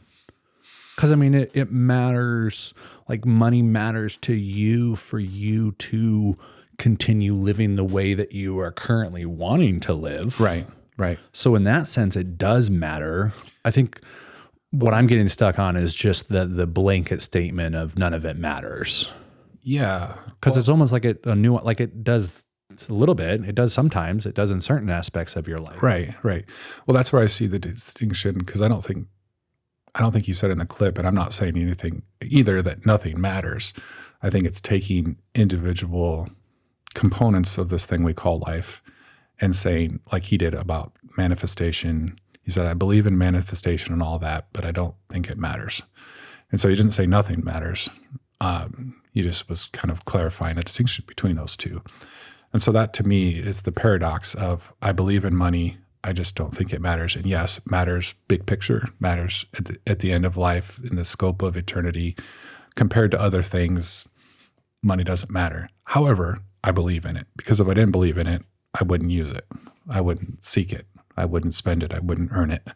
Because, it matters, like money matters to you for you to continue living the way that you are currently wanting to live. Right. So in that sense, it does matter. I think what I'm getting stuck on is just the blanket statement of none of it matters. Yeah. Because it's almost like it does a little bit. It does sometimes. It does in certain aspects of your life. Right. Well, that's where I see the distinction, because I don't think you said in the clip, and I'm not saying anything either that nothing matters. I think it's taking individual components of this thing we call life and saying, like he did about manifestation, he said, I believe in manifestation and all that, but I don't think it matters. And so he didn't say nothing matters. He just was kind of clarifying a distinction between those two. And so that to me is the paradox of I believe in money, I just don't think it matters. And yes, it matters big picture, matters at the end of life, in the scope of eternity. Compared to other things, money doesn't matter. However, I believe in it, because if I didn't believe in it, I wouldn't use it. I wouldn't seek it. I wouldn't spend it. I wouldn't earn it.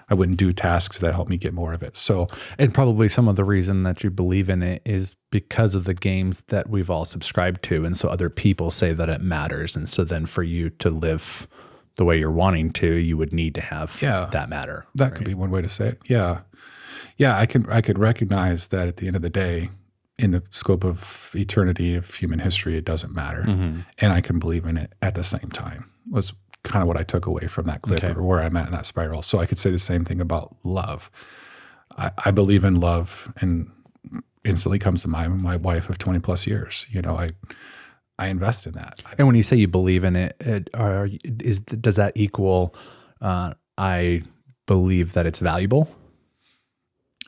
I wouldn't do tasks that help me get more of it. So, and probably some of the reason that you believe in it is because of the games that we've all subscribed to. And so other people say that it matters. And so then for you to live the way you're wanting to, you would need to have that matter. That could be one way to say it. Yeah. I could recognize that at the end of the day, in the scope of eternity of human history, it doesn't matter. Mm-hmm. And I can believe in it at the same time, was kind of what I took away from that clip, or where I'm at in that spiral. So I could say the same thing about love. I believe in love, and instantly comes to mind my wife of 20 plus years. I invest in that. And when you say you believe in it, does that equal, I believe that it's valuable?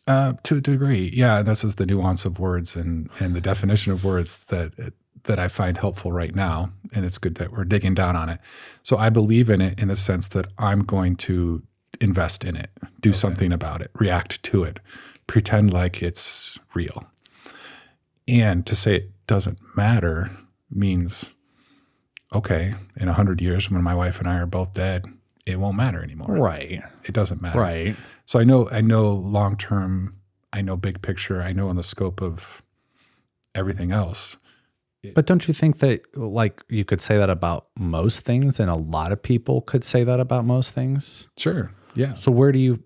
To a degree, yeah. This is the nuance of words and the definition of words that I find helpful right now, and it's good that we're digging down on it. So I believe in it in the sense that I'm going to invest in it, do something about it, react to it, pretend like it's real. And to say it doesn't matter means, okay, in 100 years when my wife and I are both dead, it won't matter anymore. Right. It doesn't matter. Right. So I know long term, I know big picture, I know in the scope of everything else. But don't you think that, like, you could say that about most things, and a lot of people could say that about most things? Sure. Yeah. So where do you,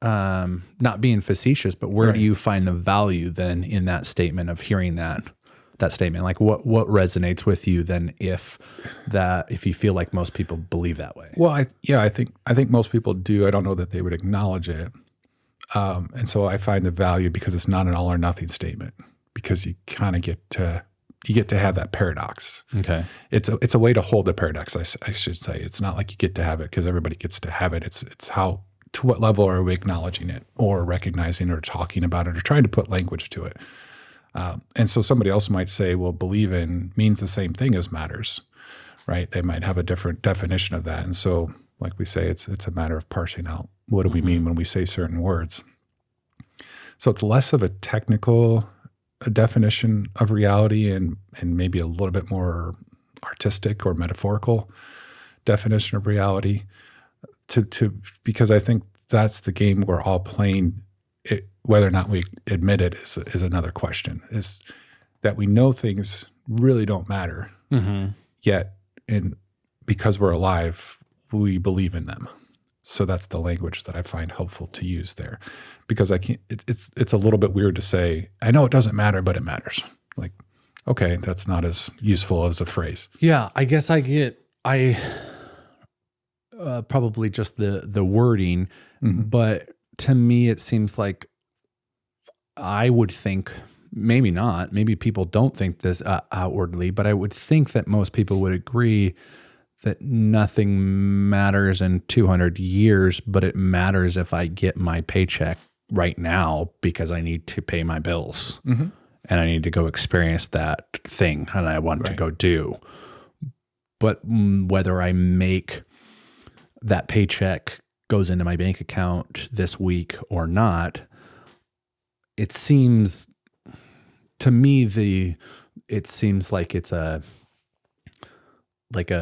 not being facetious, but where do you find the value then in that statement of hearing that statement? Like what resonates with you then if you feel like most people believe that way? Well, I think most people do. I don't know that they would acknowledge it. And so I find the value because it's not an all or nothing statement, because you kind of get to have that paradox. Okay. It's a way to hold the paradox, I should say. It's not like you get to have it because everybody gets to have it. It's how, to what level are we acknowledging it or recognizing or talking about it or trying to put language to it. And so somebody else might say, well, believe in means the same thing as matters, right? They might have a different definition of that. And so, like we say, it's a matter of parsing out what do we mean when we say certain words. So it's less of a technical definition of reality and maybe a little bit more artistic or metaphorical definition of reality because I think that's the game we're all playing. Whether or not we admit it is another question, is that we know things really don't matter, yet because we're alive, we believe in them. So that's the language that I find helpful to use there, because I can't. It's a little bit weird to say, I know it doesn't matter, but it matters. Like, okay, that's not as useful as a phrase. Yeah, I guess probably just the wording, but to me it seems like I would think, maybe not, maybe people don't think this outwardly, but I would think that most people would agree that nothing matters in 200 years, but it matters if I get my paycheck right now because I need to pay my bills. and I need to go experience that thing and I want to go do. But whether I make that paycheck goes into my bank account this week or not, it seems to me it seems like it's a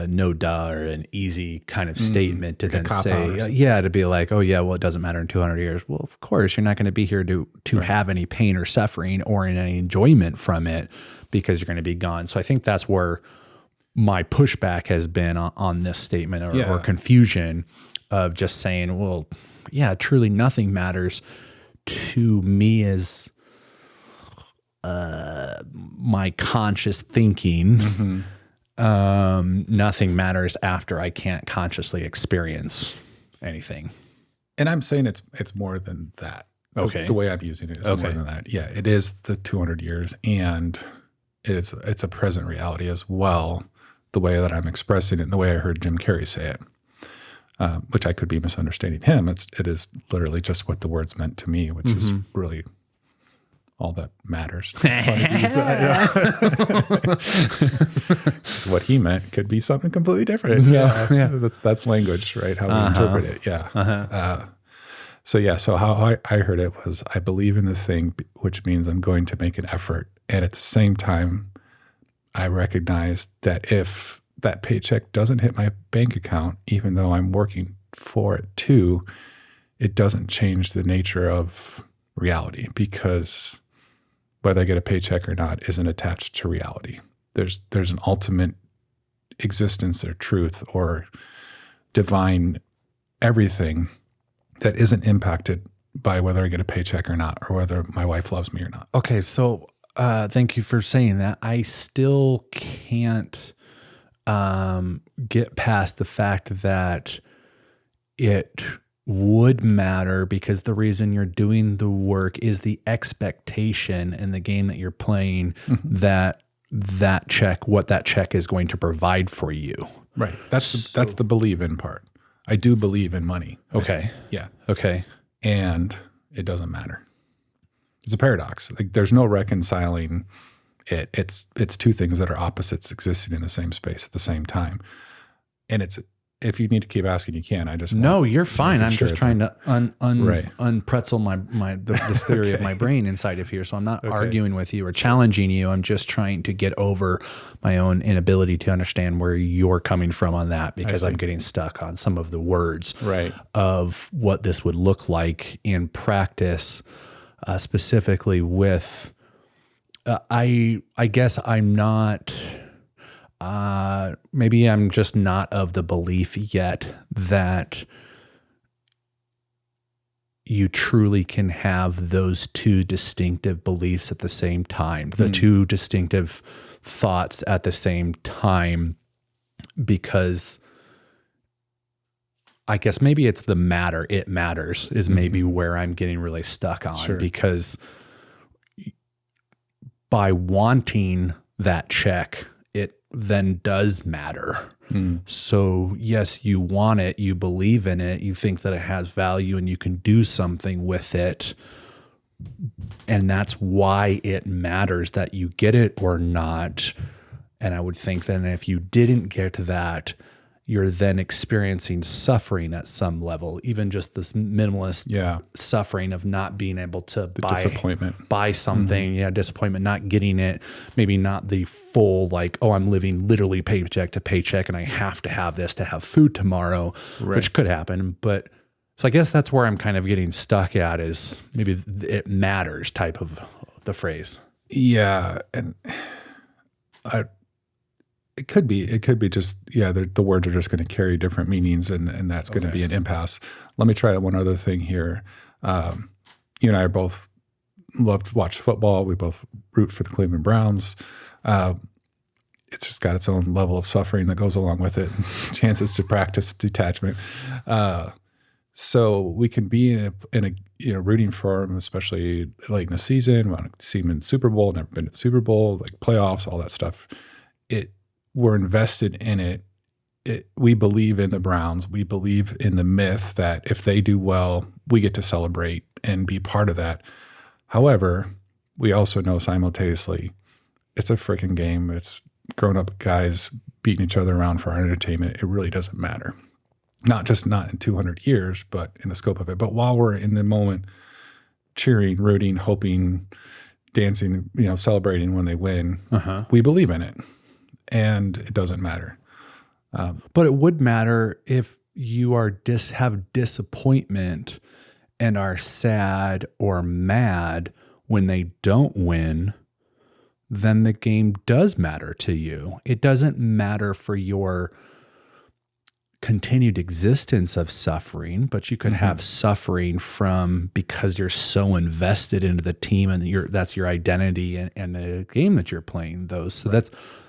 no duh or an easy kind of statement to then say, to be like, oh yeah, well, it doesn't matter in 200 years. Well, of course, you're not going to be here to have any pain or suffering or in any enjoyment from it because you're going to be gone. So I think that's where my pushback has been on this statement or confusion of just saying, well, yeah, truly nothing matters to me as my conscious thinking. Nothing matters after I can't consciously experience anything. And I'm saying it's more than that. Okay. The way I'm using it is more than that. Yeah, it is the 200 years, and it's a present reality as well, the way that I'm expressing it and the way I heard Jim Carrey say it, which I could be misunderstanding him. It is literally just what the words meant to me, which is really all that matters. Funny to use that, so what he meant could be something completely different. That's language, right? How we interpret it. Yeah. So how I heard it was, I believe in the thing, which means I'm going to make an effort. And at the same time, I recognize that if that paycheck doesn't hit my bank account, even though I'm working for it too, it doesn't change the nature of reality, because whether I get a paycheck or not isn't attached to reality. There's an ultimate existence or truth or divine everything that isn't impacted by whether I get a paycheck or not, or whether my wife loves me or not. Okay, so thank you for saying that. I still can't get past the fact that it would matter, because the reason you're doing the work is the expectation in the game that you're playing that check, what that check is going to provide for you. Right. That's the believe in part. I do believe in money. Okay. Yeah. Okay. And it doesn't matter. It's a paradox. Like, there's no reconciling it. It's two things that are opposites existing in the same space at the same time. And if you need to keep asking, you can. You're fine. I'm just trying to unpretzel this theory of my brain inside of here. So I'm not arguing with you or challenging you. I'm just trying to get over my own inability to understand where you're coming from on that, because I'm getting stuck on some of the words of what this would look like in practice, specifically with, I guess I'm not... maybe I'm just not of the belief yet that you truly can have those two distinctive beliefs at the same time, the two distinctive thoughts at the same time, because I guess maybe it's it matters is maybe where I'm getting really stuck on, because by wanting that check, it then does matter. So yes, you want it, you believe in it, you think that it has value and you can do something with it. And that's why it matters that you get it or not. And I would think then if you didn't get that, you're then experiencing suffering at some level, even just this minimalist suffering of not being able to buy something, disappointment, not getting it, maybe not the full, like, oh, I'm living literally paycheck to paycheck and I have to have this to have food tomorrow, which could happen. But so I guess that's where I'm kind of getting stuck at, is maybe it matters type of the phrase. Yeah. And it could be just, the words are just going to carry different meanings, and that's going to be an impasse. Let me try one other thing here. You and I both love to watch football. We both root for the Cleveland Browns. It's just got its own level of suffering that goes along with it, chances to practice detachment. So we can be in a rooting for them, especially late in the season. We want to see them in the Super Bowl, never been to the Super Bowl, like playoffs, all that stuff. We're invested in it. We believe in the Browns. We believe in the myth that if they do well, we get to celebrate and be part of that. However, we also know simultaneously it's a freaking game. It's grown-up guys beating each other around for our entertainment. It really doesn't matter. Not in 200 years, but in the scope of it. But while we're in the moment, cheering, rooting, hoping, dancing, celebrating when they win, we believe in it, and it doesn't matter. But it would matter if you have disappointment and are sad or mad when they don't win. Then the game does matter to you. It doesn't matter for your continued existence of suffering, but you could have suffering because you're so invested into the team and that's your identity and the game that you're playing those. So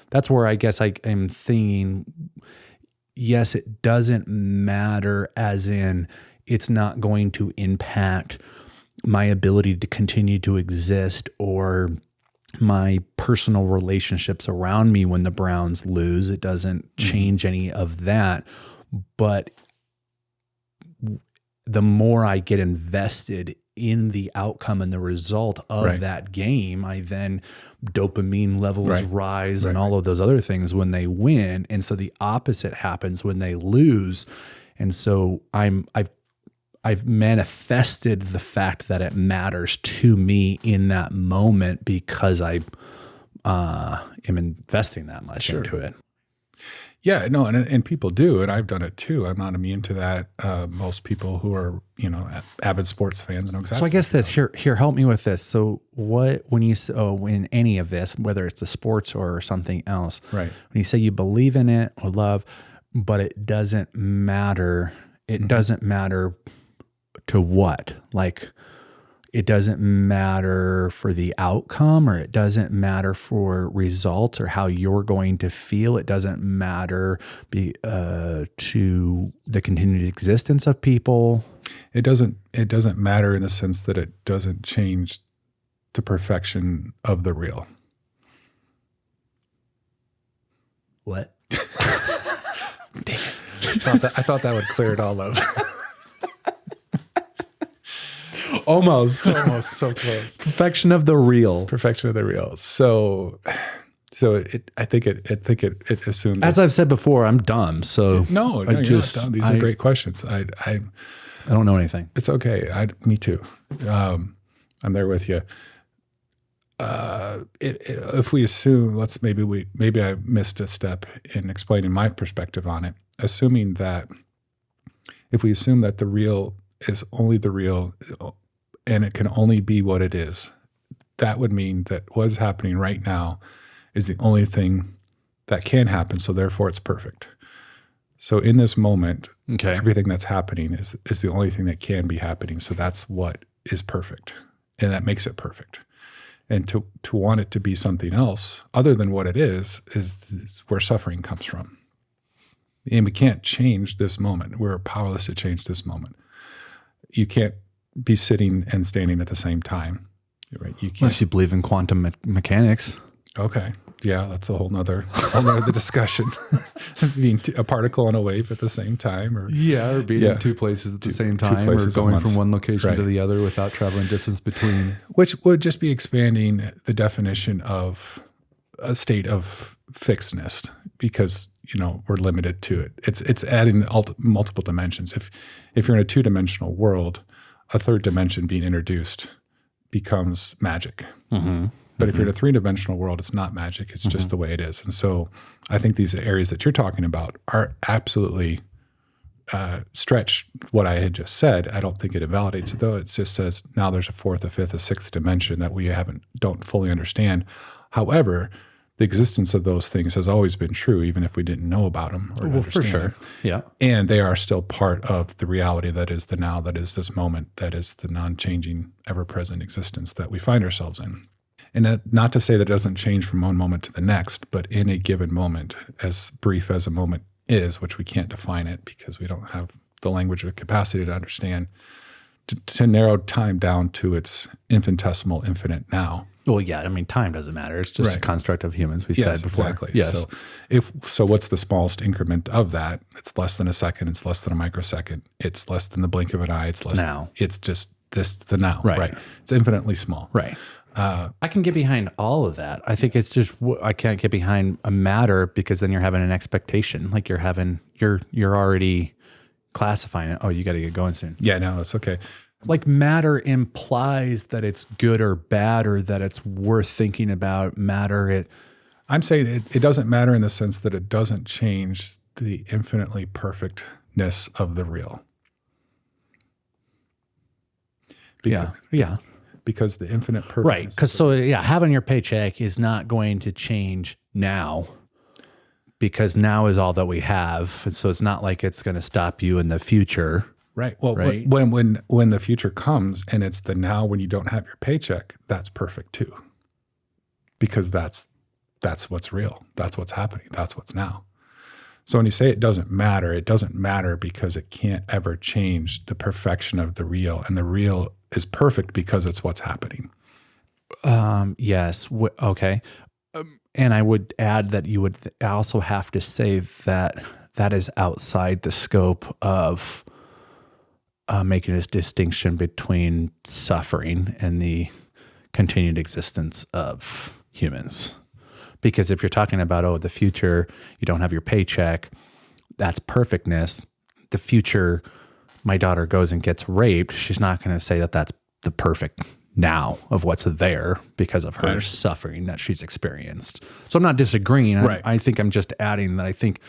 that's where I guess I'm thinking, yes, it doesn't matter as in it's not going to impact my ability to continue to exist or my personal relationships around me when the Browns lose. It doesn't change any of that. But the more I get invested in the outcome and the result of that game, I then dopamine levels rise and all of those other things when they win. And so the opposite happens when they lose. And so I've manifested the fact that it matters to me in that moment because I am investing that much into it. Yeah, no, and people do, and I've done it too. I'm not immune to that. Most people who are, avid sports fans know exactly. So I guess here, help me with this. So in any of this, whether it's the sports or something else, when you say you believe in it or love, but it doesn't matter. It doesn't matter to what? Like, it doesn't matter for the outcome, or it doesn't matter for results or how you're going to feel. It doesn't matter to the continued existence of people. It doesn't matter in the sense that it doesn't change the perfection of the real. What? Dang it. I thought that would clear it all up. Almost so close. Perfection of the real. Perfection of the real. So I think it assumes. As I've said before, I'm dumb. So no, you're not dumb. These are great questions. I don't know anything. It's okay. Me too. I'm there with you. If we assume, maybe I missed a step in explaining my perspective on it. Assuming that if we assume that the real is only the real, and it can only be what it is, that would mean that what's happening right now is the only thing that can happen. So therefore, it's perfect. So in this moment, everything that's happening is the only thing that can be happening. So that's what is perfect, and that makes it perfect. And to want it to be something else other than what it is where suffering comes from. And we can't change this moment. We're powerless to change this moment. You can't be sitting and standing at the same time, right? You can't. Unless you believe in quantum mechanics. Okay. Yeah, that's a whole nother discussion. Being a particle and a wave at the same time, or being in two places at the same time, or going from one location to the other without traveling distance between. Which would just be expanding the definition of a state of fixedness, because we're limited to it. It's adding multiple dimensions. If you're in a two-dimensional world, a third dimension being introduced becomes magic. Mm-hmm. But if you're in a three-dimensional world, it's not magic. It's just the way it is. And so I think these areas that you're talking about are absolutely stretch what I had just said. I don't think it invalidates it, though. It just says now there's a fourth, a fifth, a sixth dimension that we don't fully understand. However, the existence of those things has always been true, even if we didn't know about them or understand for sure. them. Yeah. And they are still part of the reality that is the now, that is this moment, that is the non-changing, ever-present existence that we find ourselves in. And that, not to say that it doesn't change from one moment to the next, but in a given moment, as brief as a moment is, which we can't define it because we don't have the language or capacity to understand, to narrow time down to its infinitesimal, infinite now. Well, yeah, I mean, time doesn't matter. It's just a construct of humans, we said before. Exactly. Yes. So what's the smallest increment of that? It's less than a second. It's less than a microsecond. It's less than the blink of an eye. It's less. Now. It's just the now. Right. It's infinitely small. Right. I can get behind all of that. I think it's just I can't get behind a matter because then you're having an expectation. Like you're already classifying it. Oh, you got to get going soon. Yeah, no, it's okay. Like matter implies that it's good or bad or that it's worth thinking about. I'm saying it doesn't matter in the sense that it doesn't change the infinitely perfectness of the real. Because the infinite perfectness. Right. Because having your paycheck is not going to change now because now is all that we have. And so it's not like it's going to stop you in the future. Right. Well, right? When the future comes and it's the now when you don't have your paycheck, that's perfect too. Because that's what's real. That's what's happening. That's what's now. So when you say it doesn't matter because it can't ever change the perfection of the real. And the real is perfect because it's what's happening. Yes. Okay. And I would add that you would also have to say that that is outside the scope of making this distinction between suffering and the continued existence of humans. Because if you're talking about, the future, you don't have your paycheck, that's perfectness. The future, my daughter goes and gets raped, she's not going to say that that's the perfect now of what's there because of her suffering that she's experienced. So I'm not disagreeing. Right. I think I'm just adding that I think,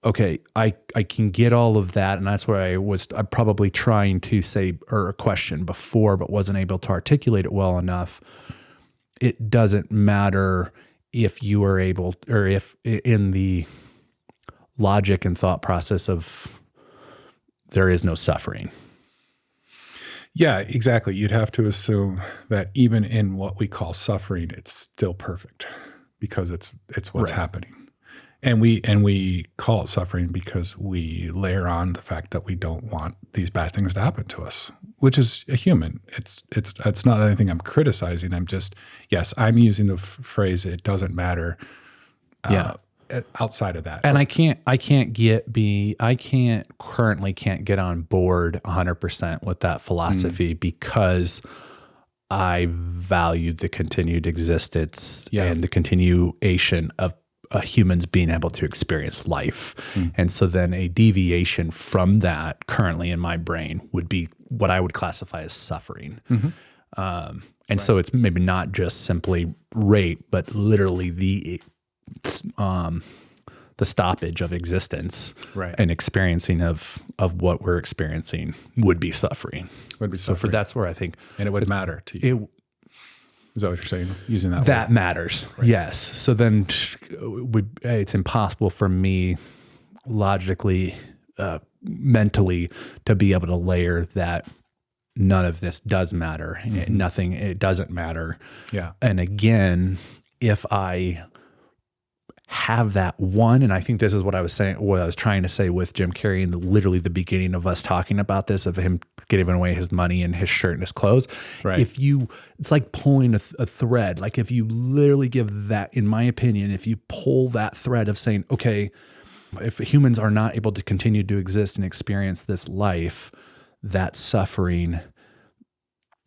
okay, I can get all of that. And that's what I'm probably trying to say or question before, but wasn't able to articulate it well enough. It doesn't matter if you are able, or if in the logic and thought process of there is no suffering. Yeah, exactly. You'd have to assume that even in what we call suffering, it's still perfect because it's what's happening. And we call it suffering because we layer on the fact that we don't want these bad things to happen to us, which is a human. It's not anything I'm criticizing. I'm just, yes, I'm using the phrase, it doesn't matter outside of that. And I currently can't get on board 100% with that philosophy because I value the continued existence and the continuation of humans being able to experience life. And so then a deviation from that currently in my brain would be what I would classify as suffering. So it's maybe not just simply rape, but literally the stoppage of existence and experiencing of what we're experiencing would be suffering. So that's where I think. And it would matter to you. Is that what you're saying? Using that That word? matters. Right. Yes. So then it's impossible for me logically, mentally to be able to layer that none of this does matter. It doesn't matter. Yeah. And again, if I have that one, and I think this is what I was trying to say with Jim Carrey and literally the beginning of us talking about this, of him giving away his money and his shirt and his clothes. Right. It's like pulling a thread. Like if you literally give that, in my opinion, if you pull that thread of saying, okay, if humans are not able to continue to exist and experience this life, that suffering,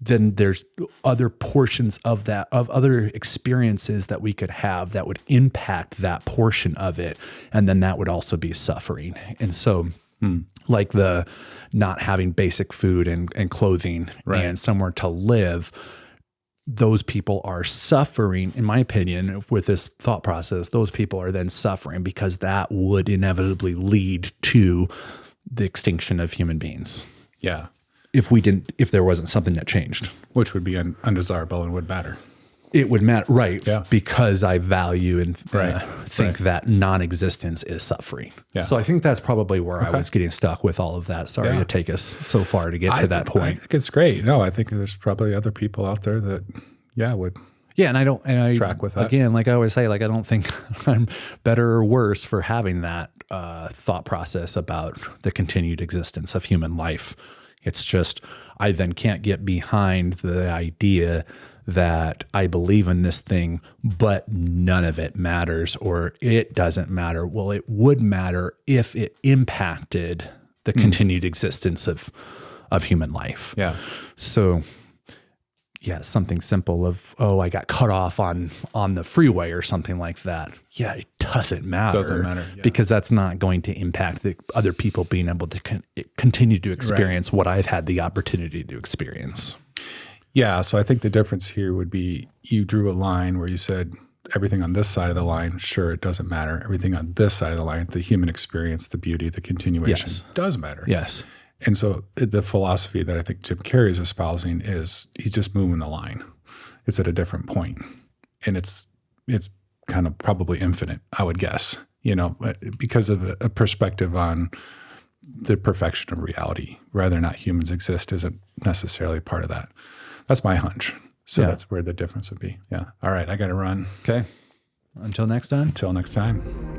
then there's other portions of that, of other experiences that we could have that would impact that portion of it. And then that would also be suffering. And so like the not having basic food and clothing and somewhere to live, those people are suffering, in my opinion, with this thought process. Those people are then suffering because that would inevitably lead to the extinction of human beings. Yeah. If there wasn't something that changed. Which would be undesirable and would matter. It would matter, right? Yeah. Because I value and think that non-existence is suffering. Yeah. So I think that's probably where I was getting stuck with all of that. Sorry to take us so far to get to that point. I think it's great. No, I think there's probably other people out there that, would. Yeah, and I track with that. Again, like I always say, like I don't think I'm better or worse for having that thought process about the continued existence of human life. It's just I then can't get behind the idea that I believe in this thing, but none of it matters or it doesn't matter. Well, it would matter if it impacted the continued existence of human life. Yeah. So something simple of, oh, I got cut off on the freeway or something like that. Yeah, it doesn't matter. Doesn't matter, yeah. Because that's not going to impact the other people being able to continue to experience what I've had the opportunity to experience. Yeah, so I think the difference here would be you drew a line where you said everything on this side of the line, sure, it doesn't matter. Everything on this side of the line, the human experience, the beauty, the continuation, does matter. Yes. And so the philosophy that I think Jim Carrey is espousing is he's just moving the line. It's at a different point. And it's kind of probably infinite, I would guess, because of a perspective on the perfection of reality. Whether or not humans exist isn't necessarily part of that. That's my hunch. So that's where the difference would be. Yeah. All right. I got to run. Okay. Until next time. Until next time.